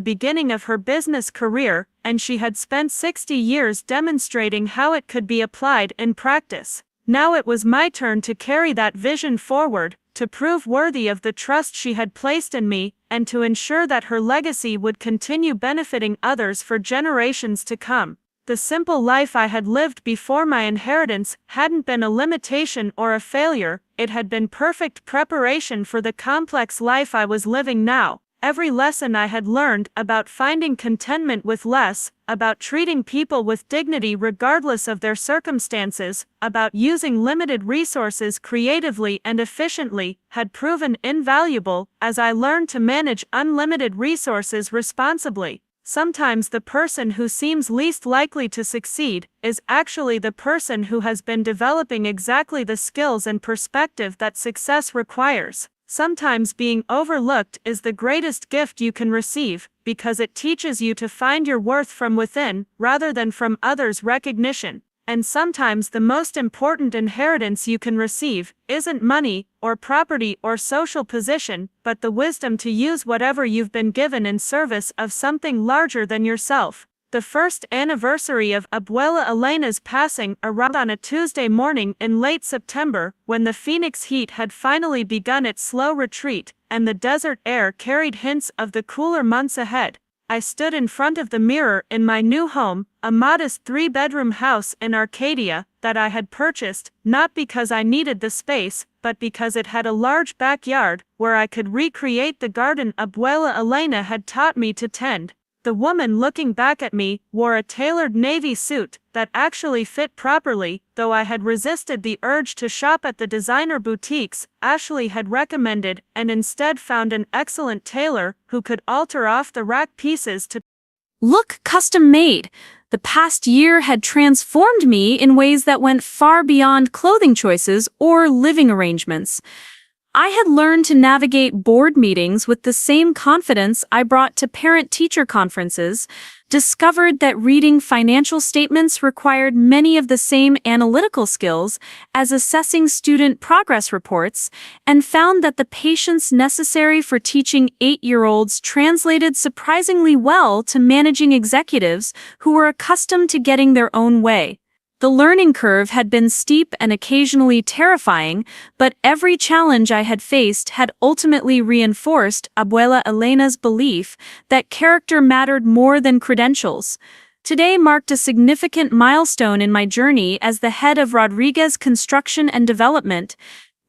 beginning of her business career, and she had spent 60 years demonstrating how it could be applied in practice. Now it was my turn to carry that vision forward, to prove worthy of the trust she had placed in me, and to ensure that her legacy would continue benefiting others for generations to come. The simple life I had lived before my inheritance hadn't been a limitation or a failure, it had been perfect preparation for the complex life I was living now. Every lesson I had learned about finding contentment with less, about treating people with dignity regardless of their circumstances, about using limited resources creatively and efficiently, had proven invaluable as I learned to manage unlimited resources responsibly. Sometimes the person who seems least likely to succeed is actually the person who has been developing exactly the skills and perspective that success requires. Sometimes being overlooked is the greatest gift you can receive, because it teaches you to find your worth from within, rather than from others' recognition. And sometimes the most important inheritance you can receive isn't money, or property, or social position, but the wisdom to use whatever you've been given in service of something larger than yourself. The first anniversary of Abuela Elena's passing arrived on a Tuesday morning in late September, when the Phoenix heat had finally begun its slow retreat, and the desert air carried hints of the cooler months ahead. I stood in front of the mirror in my new home, a modest 3-bedroom house in Arcadia, that I had purchased, not because I needed the space, but because it had a large backyard, where I could recreate the garden Abuela Elena had taught me to tend. The woman looking back at me wore a tailored navy suit that actually fit properly, though I had resisted the urge to shop at the designer boutiques Ashley had recommended and instead found an excellent tailor who could alter off the rack pieces to look custom made. The past year had transformed me in ways that went far beyond clothing choices or living arrangements. I had learned to navigate board meetings with the same confidence I brought to parent-teacher conferences, discovered that reading financial statements required many of the same analytical skills as assessing student progress reports, and found that the patience necessary for teaching 8-year-olds translated surprisingly well to managing executives who were accustomed to getting their own way. The learning curve had been steep and occasionally terrifying, but every challenge I had faced had ultimately reinforced Abuela Elena's belief that character mattered more than credentials. Today marked a significant milestone in my journey as the head of Rodriguez Construction and Development.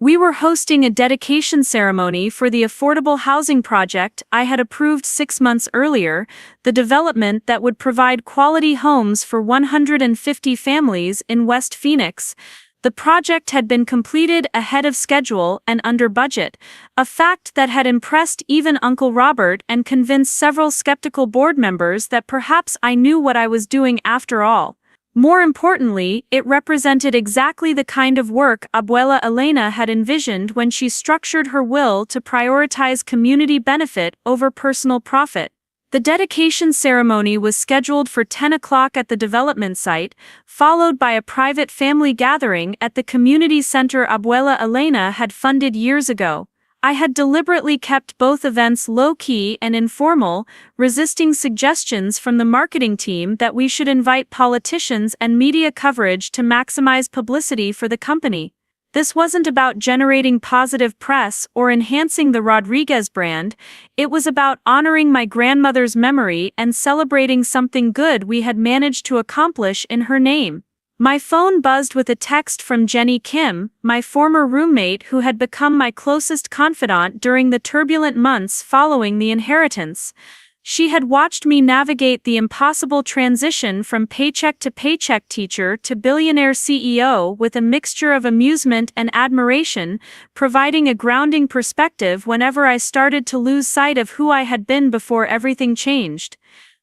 We were hosting a dedication ceremony for the affordable housing project I had approved 6 months earlier, the development that would provide quality homes for 150 families in West Phoenix. The project had been completed ahead of schedule and under budget, a fact that had impressed even Uncle Robert and convinced several skeptical board members that perhaps I knew what I was doing after all. More importantly, it represented exactly the kind of work Abuela Elena had envisioned when she structured her will to prioritize community benefit over personal profit. The dedication ceremony was scheduled for 10 o'clock at the development site, followed by a private family gathering at the community center Abuela Elena had funded years ago. I had deliberately kept both events low-key and informal, resisting suggestions from the marketing team that we should invite politicians and media coverage to maximize publicity for the company. This wasn't about generating positive press or enhancing the Rodriguez brand, it was about honoring my grandmother's memory and celebrating something good we had managed to accomplish in her name. My phone buzzed with a text from Jenny Kim, my former roommate who had become my closest confidant during the turbulent months following the inheritance. She had watched me navigate the impossible transition from paycheck-to-paycheck teacher to billionaire CEO with a mixture of amusement and admiration, providing a grounding perspective whenever I started to lose sight of who I had been before everything changed.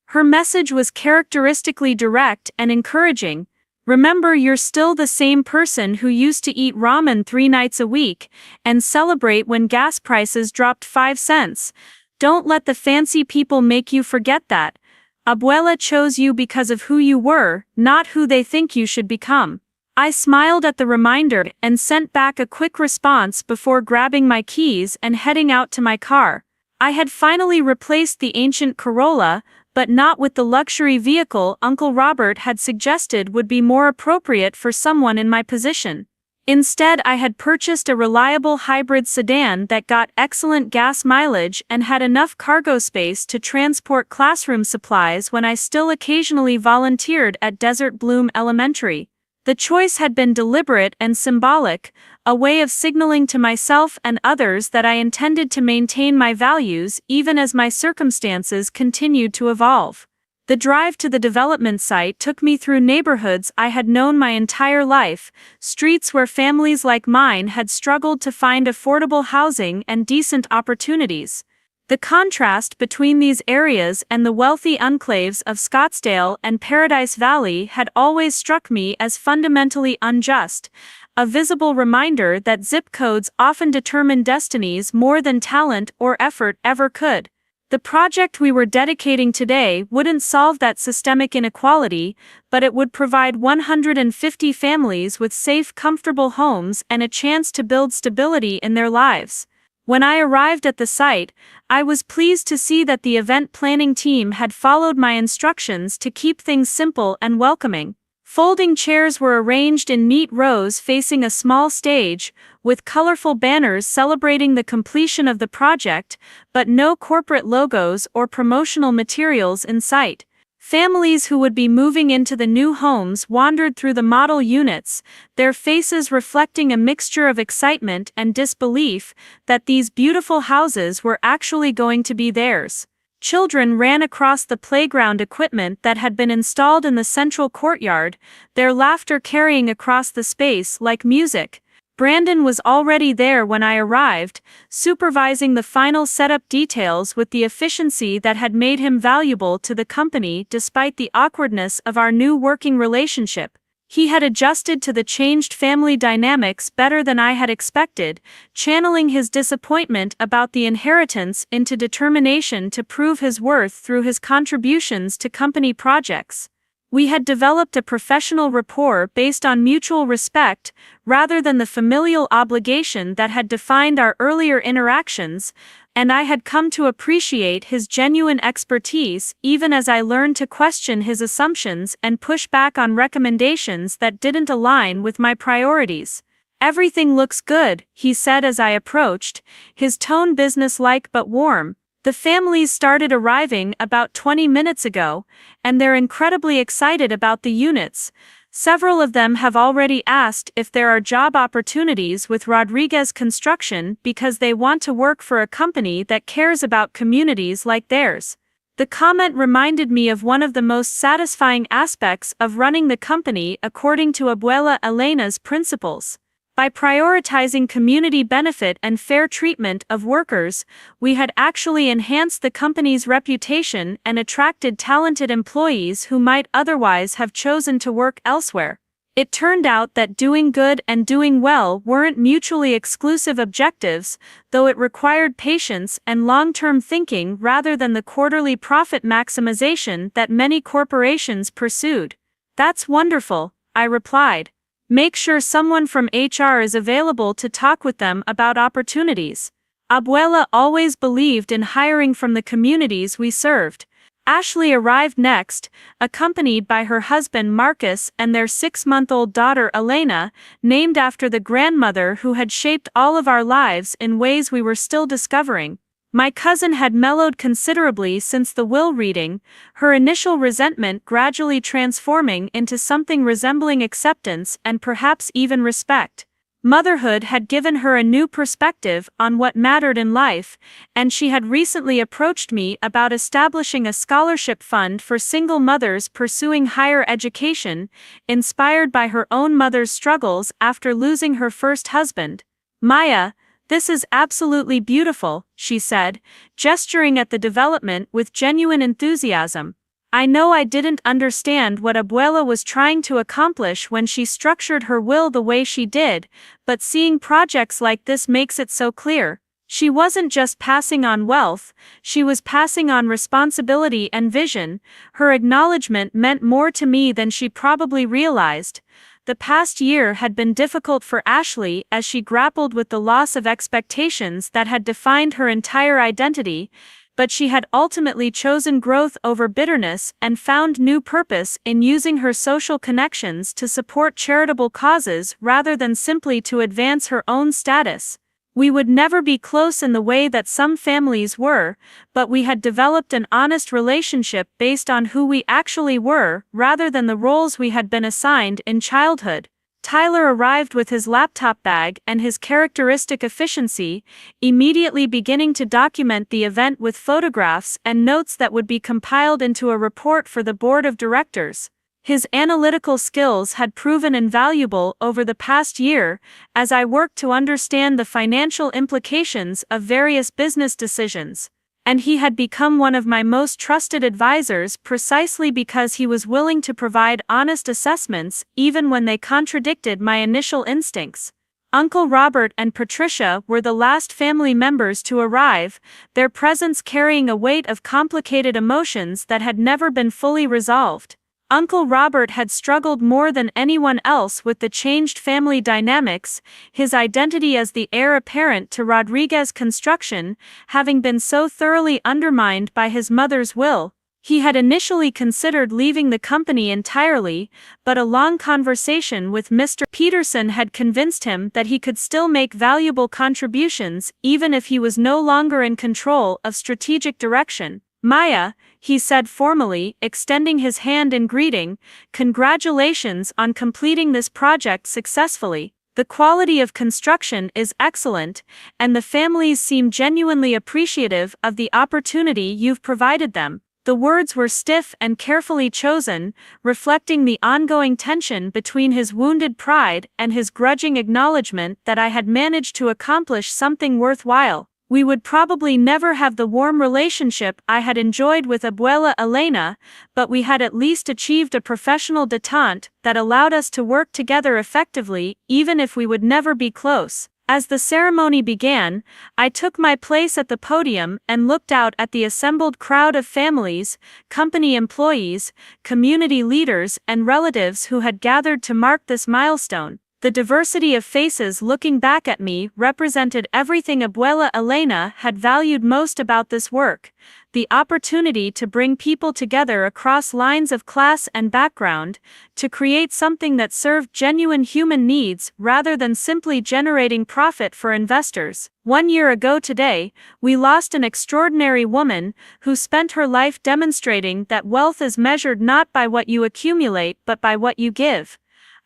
Her message was characteristically direct and encouraging. Remember, you're still the same person who used to eat ramen 3 nights a week and celebrate when gas prices dropped 5 cents. Don't let the fancy people make you forget that. Abuela chose you because of who you were, not who they think you should become. I smiled at the reminder and sent back a quick response before grabbing my keys and heading out to my car. I had finally replaced the ancient Corolla, but not with the luxury vehicle Uncle Robert had suggested would be more appropriate for someone in my position. Instead, I had purchased a reliable hybrid sedan that got excellent gas mileage and had enough cargo space to transport classroom supplies when I still occasionally volunteered at Desert Bloom Elementary. The choice had been deliberate and symbolic, a way of signaling to myself and others that I intended to maintain my values even as my circumstances continued to evolve. The drive to the development site took me through neighborhoods I had known my entire life, streets where families like mine had struggled to find affordable housing and decent opportunities. The contrast between these areas and the wealthy enclaves of Scottsdale and Paradise Valley had always struck me as fundamentally unjust, a visible reminder that zip codes often determine destinies more than talent or effort ever could. The project we were dedicating today wouldn't solve that systemic inequality, but it would provide 150 families with safe, comfortable homes and a chance to build stability in their lives. When I arrived at the site, I was pleased to see that the event planning team had followed my instructions to keep things simple and welcoming. Folding chairs were arranged in neat rows facing a small stage, with colorful banners celebrating the completion of the project, but no corporate logos or promotional materials in sight. Families who would be moving into the new homes wandered through the model units, their faces reflecting a mixture of excitement and disbelief that these beautiful houses were actually going to be theirs. Children ran across the playground equipment that had been installed in the central courtyard, their laughter carrying across the space like music. Brandon was already there when I arrived, supervising the final setup details with the efficiency that had made him valuable to the company despite the awkwardness of our new working relationship. He had adjusted to the changed family dynamics better than I had expected, channeling his disappointment about the inheritance into determination to prove his worth through his contributions to company projects. We had developed a professional rapport based on mutual respect, rather than the familial obligation that had defined our earlier interactions, and I had come to appreciate his genuine expertise even as I learned to question his assumptions and push back on recommendations that didn't align with my priorities. "Everything looks good," he said as I approached, his tone businesslike but warm. "The families started arriving about 20 minutes ago, and they're incredibly excited about the units. Several of them have already asked if there are job opportunities with Rodriguez Construction because they want to work for a company that cares about communities like theirs." The comment reminded me of one of the most satisfying aspects of running the company according to Abuela Elena's principles. By prioritizing community benefit and fair treatment of workers, we had actually enhanced the company's reputation and attracted talented employees who might otherwise have chosen to work elsewhere. It turned out that doing good and doing well weren't mutually exclusive objectives, though it required patience and long-term thinking rather than the quarterly profit maximization that many corporations pursued. "That's wonderful," I replied. "Make sure someone from HR is available to talk with them about opportunities." Abuela always believed in hiring from the communities we served. Ashley arrived next, accompanied by her husband Marcus and their 6-month-old daughter Elena, named after the grandmother who had shaped all of our lives in ways we were still discovering. My cousin had mellowed considerably since the will reading, her initial resentment gradually transforming into something resembling acceptance and perhaps even respect. Motherhood had given her a new perspective on what mattered in life, and she had recently approached me about establishing a scholarship fund for single mothers pursuing higher education, inspired by her own mother's struggles after losing her first husband. "Maya, this is absolutely beautiful," she said, gesturing at the development with genuine enthusiasm. I know I didn't understand what Abuela was trying to accomplish when she structured her will the way she did, but seeing projects like this makes it so clear. She wasn't just passing on wealth, she was passing on responsibility and vision. Her acknowledgement meant more to me than she probably realized. The past year had been difficult for Ashley as she grappled with the loss of expectations that had defined her entire identity, but she had ultimately chosen growth over bitterness and found new purpose in using her social connections to support charitable causes rather than simply to advance her own status. We would never be close in the way that some families were, but we had developed an honest relationship based on who we actually were rather than the roles we had been assigned in childhood. Tyler arrived with his laptop bag and his characteristic efficiency, immediately beginning to document the event with photographs and notes that would be compiled into a report for the board of directors. His analytical skills had proven invaluable over the past year as I worked to understand the financial implications of various business decisions. and he had become one of my most trusted advisors precisely because he was willing to provide honest assessments even when they contradicted my initial instincts. Uncle Robert and Patricia were the last family members to arrive, their presence carrying a weight of complicated emotions that had never been fully resolved. Uncle Robert had struggled more than anyone else with the changed family dynamics, his identity as the heir apparent to Rodriguez Construction having been so thoroughly undermined by his mother's will. He had initially considered leaving the company entirely, but a long conversation with Mr. Peterson had convinced him that he could still make valuable contributions even if he was no longer in control of strategic direction. "Maya," he said formally, extending his hand in greeting, "congratulations on completing this project successfully. The quality of construction is excellent, and the families seem genuinely appreciative of the opportunity you've provided them." The words were stiff and carefully chosen, reflecting the ongoing tension between his wounded pride and his grudging acknowledgement that I had managed to accomplish something worthwhile. We would probably never have the warm relationship I had enjoyed with Abuela Elena, but we had at least achieved a professional detente that allowed us to work together effectively, even if we would never be close. As the ceremony began, I took my place at the podium and looked out at the assembled crowd of families, company employees, community leaders, and relatives who had gathered to mark this milestone. The diversity of faces looking back at me represented everything Abuela Elena had valued most about this work: the opportunity to bring people together across lines of class and background, to create something that served genuine human needs rather than simply generating profit for investors. 1 year ago today, we lost an extraordinary woman who spent her life demonstrating that wealth is measured not by what you accumulate but by what you give.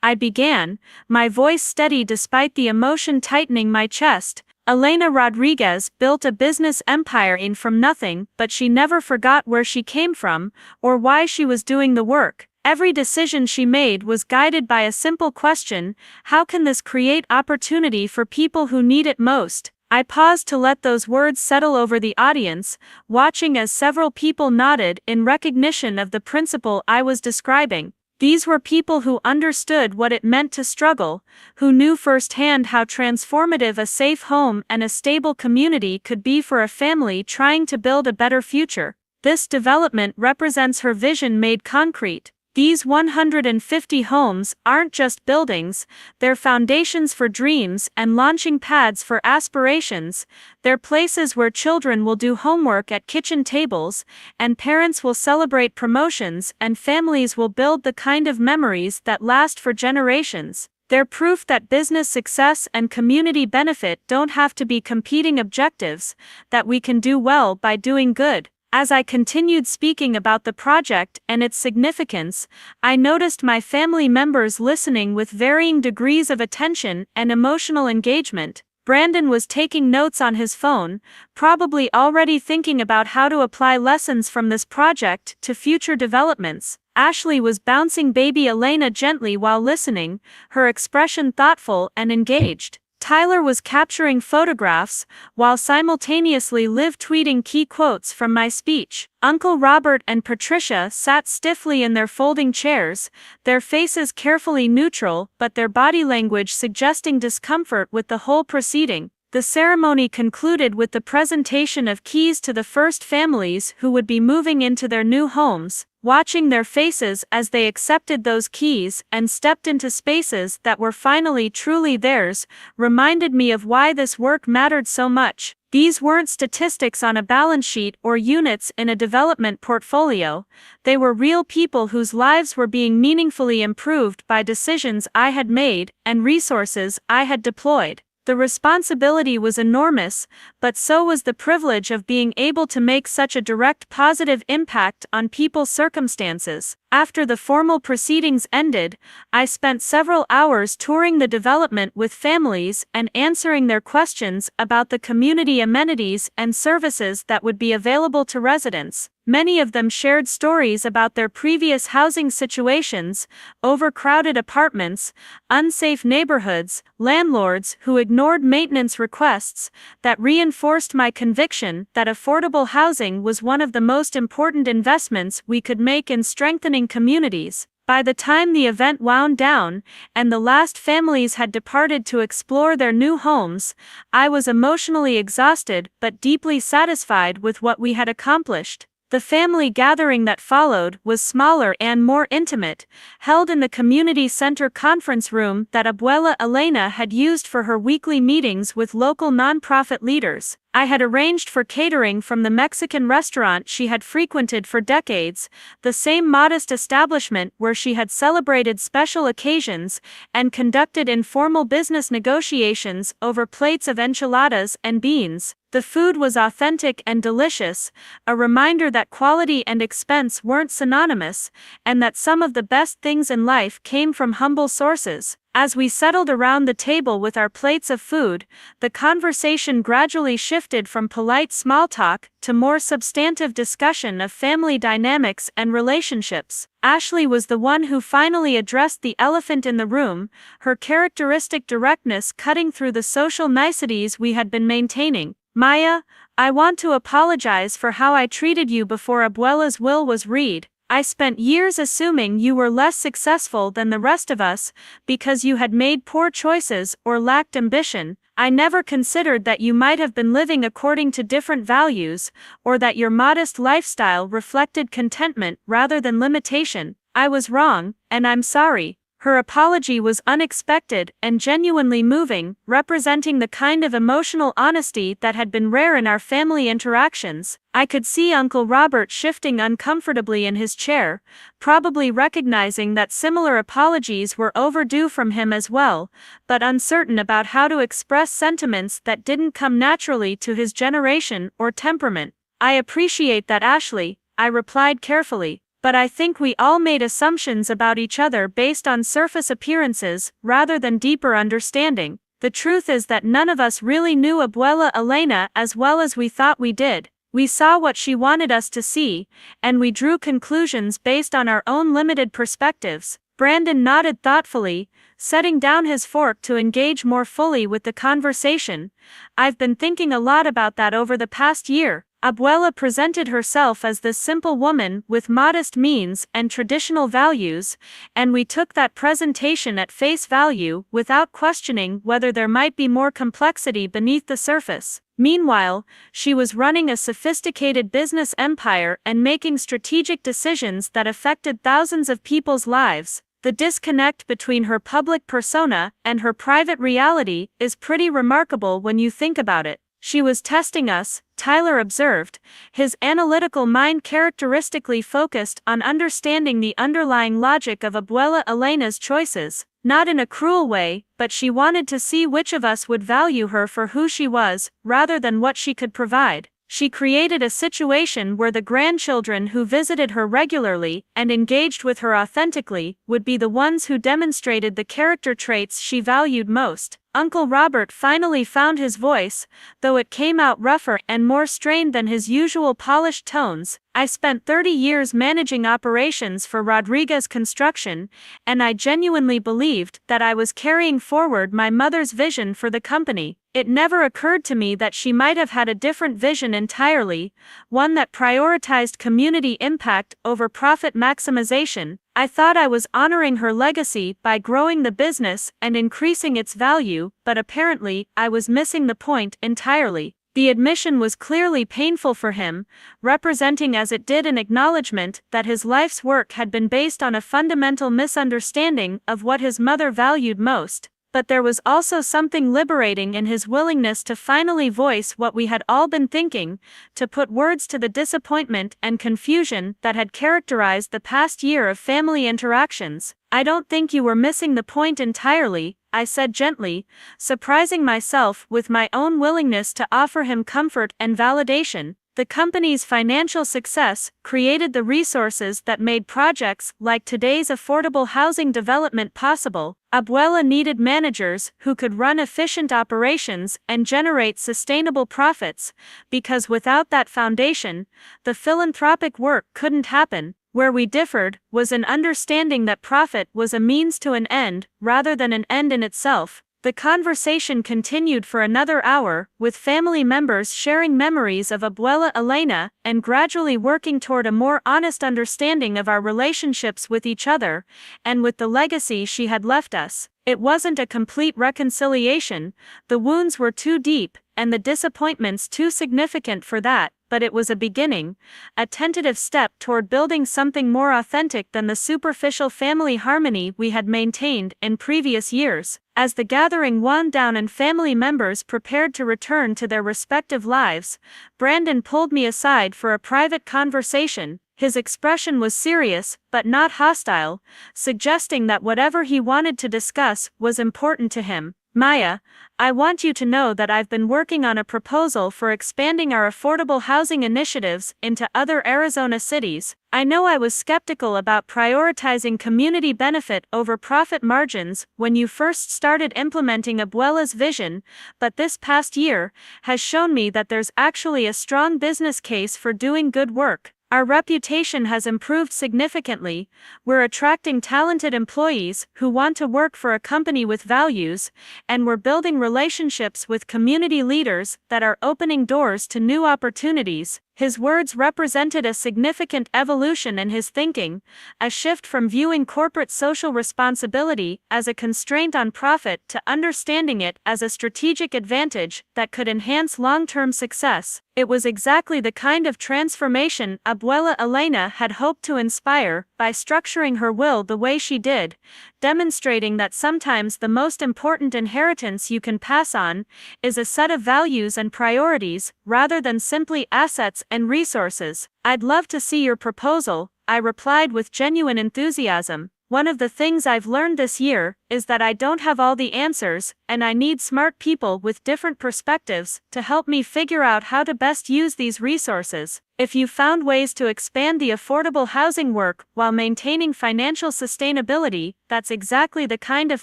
I began, my voice steady despite the emotion tightening my chest. "Elena Rodriguez built a business empire from nothing, but she never forgot where she came from, or why she was doing the work. Every decision she made was guided by a simple question: how can this create opportunity for people who need it most?" I paused to let those words settle over the audience, watching as several people nodded in recognition of the principle I was describing. These were people who understood what it meant to struggle, who knew firsthand how transformative a safe home and a stable community could be for a family trying to build a better future. This development represents her vision made concrete. These 150 homes aren't just buildings, they're foundations for dreams and launching pads for aspirations. They're places where children will do homework at kitchen tables, and parents will celebrate promotions, and families will build the kind of memories that last for generations. They're proof that business success and community benefit don't have to be competing objectives, that we can do well by doing good. As I continued speaking about the project and its significance, I noticed my family members listening with varying degrees of attention and emotional engagement. Brandon was taking notes on his phone, probably already thinking about how to apply lessons from this project to future developments. Ashley was bouncing baby Elena gently while listening, her expression thoughtful and engaged. Tyler was capturing photographs, while simultaneously live tweeting key quotes from my speech. Uncle Robert and Patricia sat stiffly in their folding chairs, their faces carefully neutral but their body language suggesting discomfort with the whole proceeding. The ceremony concluded with the presentation of keys to the first families who would be moving into their new homes. Watching their faces as they accepted those keys and stepped into spaces that were finally truly theirs reminded me of why this work mattered so much. These weren't statistics on a balance sheet or units in a development portfolio. They were real people whose lives were being meaningfully improved by decisions I had made and resources I had deployed. The responsibility was enormous, but so was the privilege of being able to make such a direct positive impact on people's circumstances. After the formal proceedings ended, I spent several hours touring the development with families and answering their questions about the community amenities and services that would be available to residents. Many of them shared stories about their previous housing situations, overcrowded apartments, unsafe neighborhoods, landlords who ignored maintenance requests, that reinforced my conviction that affordable housing was one of the most important investments we could make in strengthening communities. By the time the event wound down, and the last families had departed to explore their new homes, I was emotionally exhausted but deeply satisfied with what we had accomplished. The family gathering that followed was smaller and more intimate, held in the community center conference room that Abuela Elena had used for her weekly meetings with local nonprofit leaders. I had arranged for catering from the Mexican restaurant she had frequented for decades, the same modest establishment where she had celebrated special occasions and conducted informal business negotiations over plates of enchiladas and beans. The food was authentic and delicious, a reminder that quality and expense weren't synonymous, and that some of the best things in life came from humble sources. As we settled around the table with our plates of food, the conversation gradually shifted from polite small talk to more substantive discussion of family dynamics and relationships. Ashley was the one who finally addressed the elephant in the room, her characteristic directness cutting through the social niceties we had been maintaining. "Maya, I want to apologize for how I treated you before Abuela's will was read. I spent years assuming you were less successful than the rest of us because you had made poor choices or lacked ambition. I never considered that you might have been living according to different values, or that your modest lifestyle reflected contentment rather than limitation. I was wrong, and I'm sorry." Her apology was unexpected and genuinely moving, representing the kind of emotional honesty that had been rare in our family interactions. I could see Uncle Robert shifting uncomfortably in his chair, probably recognizing that similar apologies were overdue from him as well, but uncertain about how to express sentiments that didn't come naturally to his generation or temperament. "I appreciate that, Ashley," I replied carefully. "But I think we all made assumptions about each other based on surface appearances, rather than deeper understanding. The truth is that none of us really knew Abuela Elena as well as we thought we did. We saw what she wanted us to see, and we drew conclusions based on our own limited perspectives." Brandon nodded thoughtfully, setting down his fork to engage more fully with the conversation. "I've been thinking a lot about that over the past year. Abuela presented herself as this simple woman with modest means and traditional values, and we took that presentation at face value without questioning whether there might be more complexity beneath the surface. Meanwhile, she was running a sophisticated business empire and making strategic decisions that affected thousands of people's lives. The disconnect between her public persona and her private reality is pretty remarkable when you think about it. She was testing us," Tyler observed, his analytical mind characteristically focused on understanding the underlying logic of Abuela Elena's choices. "Not in a cruel way, but she wanted to see which of us would value her for who she was, rather than what she could provide. She created a situation where the grandchildren who visited her regularly and engaged with her authentically would be the ones who demonstrated the character traits she valued most." Uncle Robert finally found his voice, though it came out rougher and more strained than his usual polished tones. "I spent 30 years managing operations for Rodriguez Construction, and I genuinely believed that I was carrying forward my mother's vision for the company. It never occurred to me that she might have had a different vision entirely, one that prioritized community impact over profit maximization. I thought I was honoring her legacy by growing the business and increasing its value, but apparently, I was missing the point entirely." The admission was clearly painful for him, representing as it did an acknowledgement that his life's work had been based on a fundamental misunderstanding of what his mother valued most. But there was also something liberating in his willingness to finally voice what we had all been thinking, to put words to the disappointment and confusion that had characterized the past year of family interactions. "I don't think you were missing the point entirely," I said gently, surprising myself with my own willingness to offer him comfort and validation. The company's financial success created the resources that made projects like today's affordable housing development possible. Abuela needed managers who could run efficient operations and generate sustainable profits, because without that foundation, the philanthropic work couldn't happen. Where we differed was in understanding that profit was a means to an end, rather than an end in itself. The conversation continued for another hour, with family members sharing memories of Abuela Elena and gradually working toward a more honest understanding of our relationships with each other and with the legacy she had left us. It wasn't a complete reconciliation, the wounds were too deep, and the disappointments too significant for that, but it was a beginning, a tentative step toward building something more authentic than the superficial family harmony we had maintained in previous years. As the gathering wound down and family members prepared to return to their respective lives, Brandon pulled me aside for a private conversation. His expression was serious, but not hostile, suggesting that whatever he wanted to discuss was important to him. Maya, I want you to know that I've been working on a proposal for expanding our affordable housing initiatives into other Arizona cities. I know I was skeptical about prioritizing community benefit over profit margins when you first started implementing Abuela's vision, but this past year has shown me that there's actually a strong business case for doing good work. Our reputation has improved significantly, we're attracting talented employees who want to work for a company with values, and we're building relationships with community leaders that are opening doors to new opportunities. His words represented a significant evolution in his thinking, a shift from viewing corporate social responsibility as a constraint on profit to understanding it as a strategic advantage that could enhance long-term success. It was exactly the kind of transformation Abuela Elena had hoped to inspire by structuring her will the way she did, demonstrating that sometimes the most important inheritance you can pass on is a set of values and priorities, rather than simply assets and resources. I'd love to see your proposal, I replied with genuine enthusiasm. One of the things I've learned this year is that I don't have all the answers, and I need smart people with different perspectives to help me figure out how to best use these resources. If you found ways to expand the affordable housing work while maintaining financial sustainability, that's exactly the kind of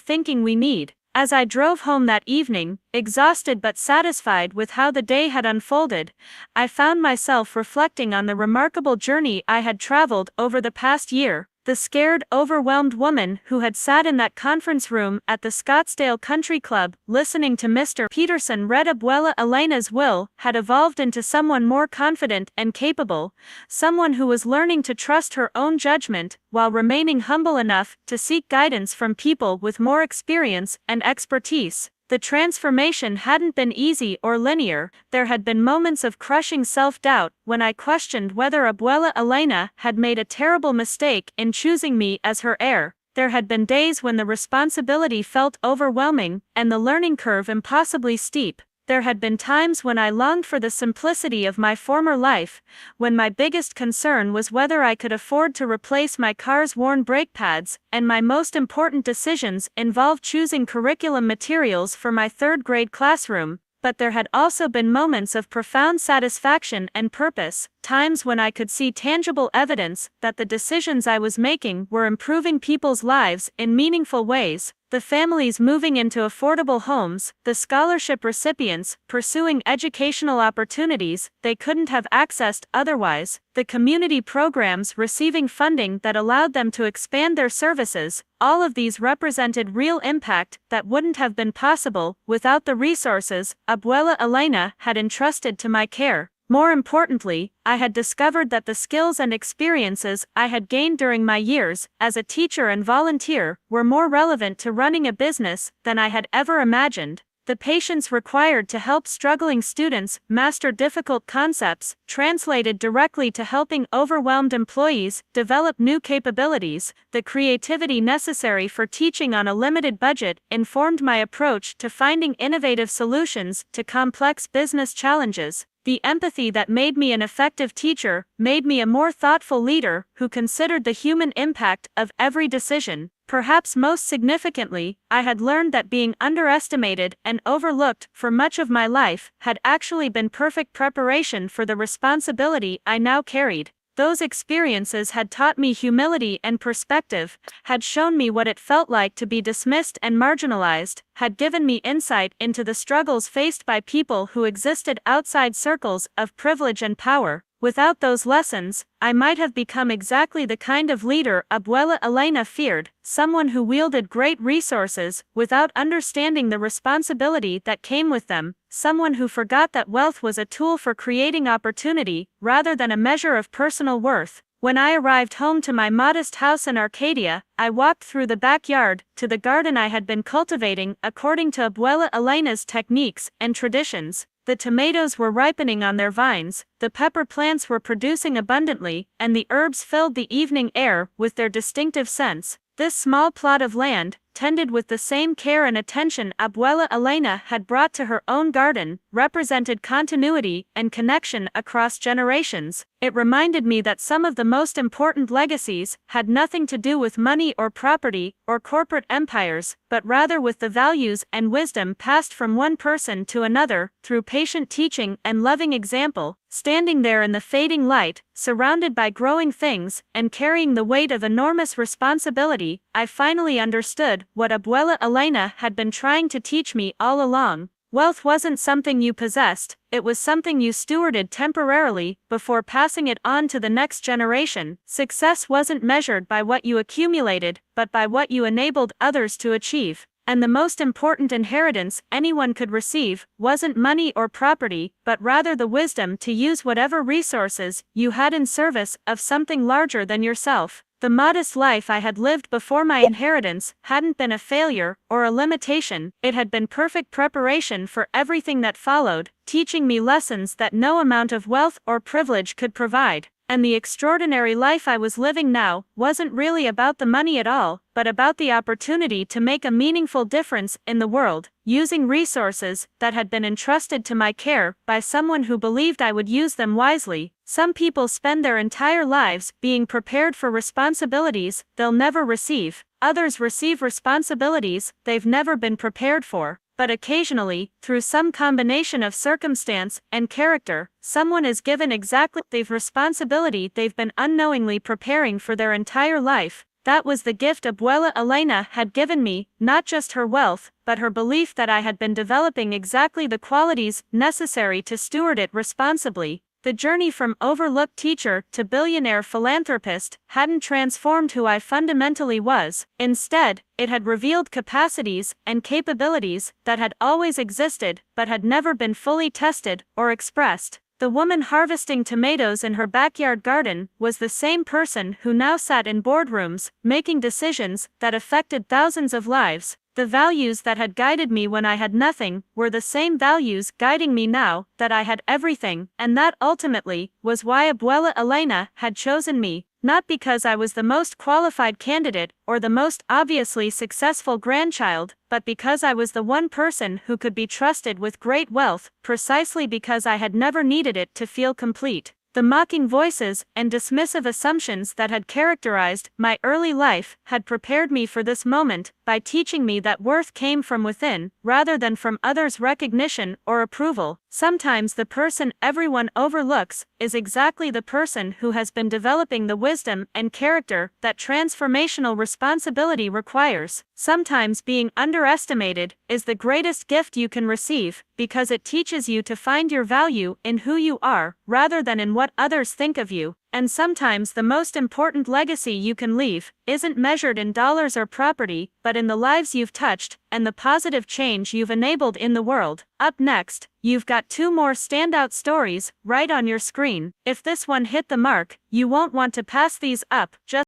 thinking we need. As I drove home that evening, exhausted but satisfied with how the day had unfolded, I found myself reflecting on the remarkable journey I had traveled over the past year. The scared, overwhelmed woman who had sat in that conference room at the Scottsdale Country Club listening to Mr. Peterson read Abuela Elena's will had evolved into someone more confident and capable, someone who was learning to trust her own judgment while remaining humble enough to seek guidance from people with more experience and expertise. The transformation hadn't been easy or linear. There had been moments of crushing self-doubt when I questioned whether Abuela Elena had made a terrible mistake in choosing me as her heir. There had been days when the responsibility felt overwhelming and the learning curve impossibly steep. There had been times when I longed for the simplicity of my former life, when my biggest concern was whether I could afford to replace my car's worn brake pads, and my most important decisions involved choosing curriculum materials for my third-grade classroom. But there had also been moments of profound satisfaction and purpose, times when I could see tangible evidence that the decisions I was making were improving people's lives in meaningful ways. The families moving into affordable homes, the scholarship recipients pursuing educational opportunities they couldn't have accessed otherwise, the community programs receiving funding that allowed them to expand their services, all of these represented real impact that wouldn't have been possible without the resources Abuela Elena had entrusted to my care. More importantly, I had discovered that the skills and experiences I had gained during my years as a teacher and volunteer were more relevant to running a business than I had ever imagined. The patience required to help struggling students master difficult concepts translated directly to helping overwhelmed employees develop new capabilities. The creativity necessary for teaching on a limited budget informed my approach to finding innovative solutions to complex business challenges. The empathy that made me an effective teacher made me a more thoughtful leader who considered the human impact of every decision. Perhaps most significantly, I had learned that being underestimated and overlooked for much of my life had actually been perfect preparation for the responsibility I now carried. Those experiences had taught me humility and perspective, had shown me what it felt like to be dismissed and marginalized, had given me insight into the struggles faced by people who existed outside circles of privilege and power. Without those lessons, I might have become exactly the kind of leader Abuela Elena feared, someone who wielded great resources without understanding the responsibility that came with them, someone who forgot that wealth was a tool for creating opportunity rather than a measure of personal worth. When I arrived home to my modest house in Arcadia, I walked through the backyard to the garden I had been cultivating according to Abuela Elena's techniques and traditions. The tomatoes were ripening on their vines, the pepper plants were producing abundantly, and the herbs filled the evening air with their distinctive scents. This small plot of land, tended with the same care and attention Abuela Elena had brought to her own garden, represented continuity and connection across generations. It reminded me that some of the most important legacies had nothing to do with money or property or corporate empires, but rather with the values and wisdom passed from one person to another through patient teaching and loving example. Standing there in the fading light, surrounded by growing things and carrying the weight of enormous responsibility, I finally understood what Abuela Elena had been trying to teach me all along. Wealth wasn't something you possessed, it was something you stewarded temporarily before passing it on to the next generation. Success wasn't measured by what you accumulated, but by what you enabled others to achieve. And the most important inheritance anyone could receive wasn't money or property, but rather the wisdom to use whatever resources you had in service of something larger than yourself. The modest life I had lived before my inheritance hadn't been a failure or a limitation, it had been perfect preparation for everything that followed, teaching me lessons that no amount of wealth or privilege could provide. And the extraordinary life I was living now wasn't really about the money at all, but about the opportunity to make a meaningful difference in the world, using resources that had been entrusted to my care by someone who believed I would use them wisely. Some people spend their entire lives being prepared for responsibilities they'll never receive. Others receive responsibilities they've never been prepared for. But occasionally, through some combination of circumstance and character, someone is given exactly the responsibility they've been unknowingly preparing for their entire life. That was the gift Abuela Elena had given me, not just her wealth, but her belief that I had been developing exactly the qualities necessary to steward it responsibly. The journey from overlooked teacher to billionaire philanthropist hadn't transformed who I fundamentally was. Instead, it had revealed capacities and capabilities that had always existed but had never been fully tested or expressed. The woman harvesting tomatoes in her backyard garden was the same person who now sat in boardrooms, making decisions that affected thousands of lives. The values that had guided me when I had nothing were the same values guiding me now that I had everything, and that ultimately was why Abuela Elena had chosen me. Not because I was the most qualified candidate or the most obviously successful grandchild, but because I was the one person who could be trusted with great wealth, precisely because I had never needed it to feel complete. The mocking voices and dismissive assumptions that had characterized my early life had prepared me for this moment by teaching me that worth came from within, rather than from others' recognition or approval. Sometimes the person everyone overlooks is exactly the person who has been developing the wisdom and character that transformational responsibility requires. Sometimes being underestimated is the greatest gift you can receive, because it teaches you to find your value in who you are, rather than in what others think of you. And sometimes the most important legacy you can leave isn't measured in dollars or property, but in the lives you've touched and the positive change you've enabled in the world. Up next, you've got 2 more standout stories right on your screen. If this one hit the mark, you won't want to pass these up. Just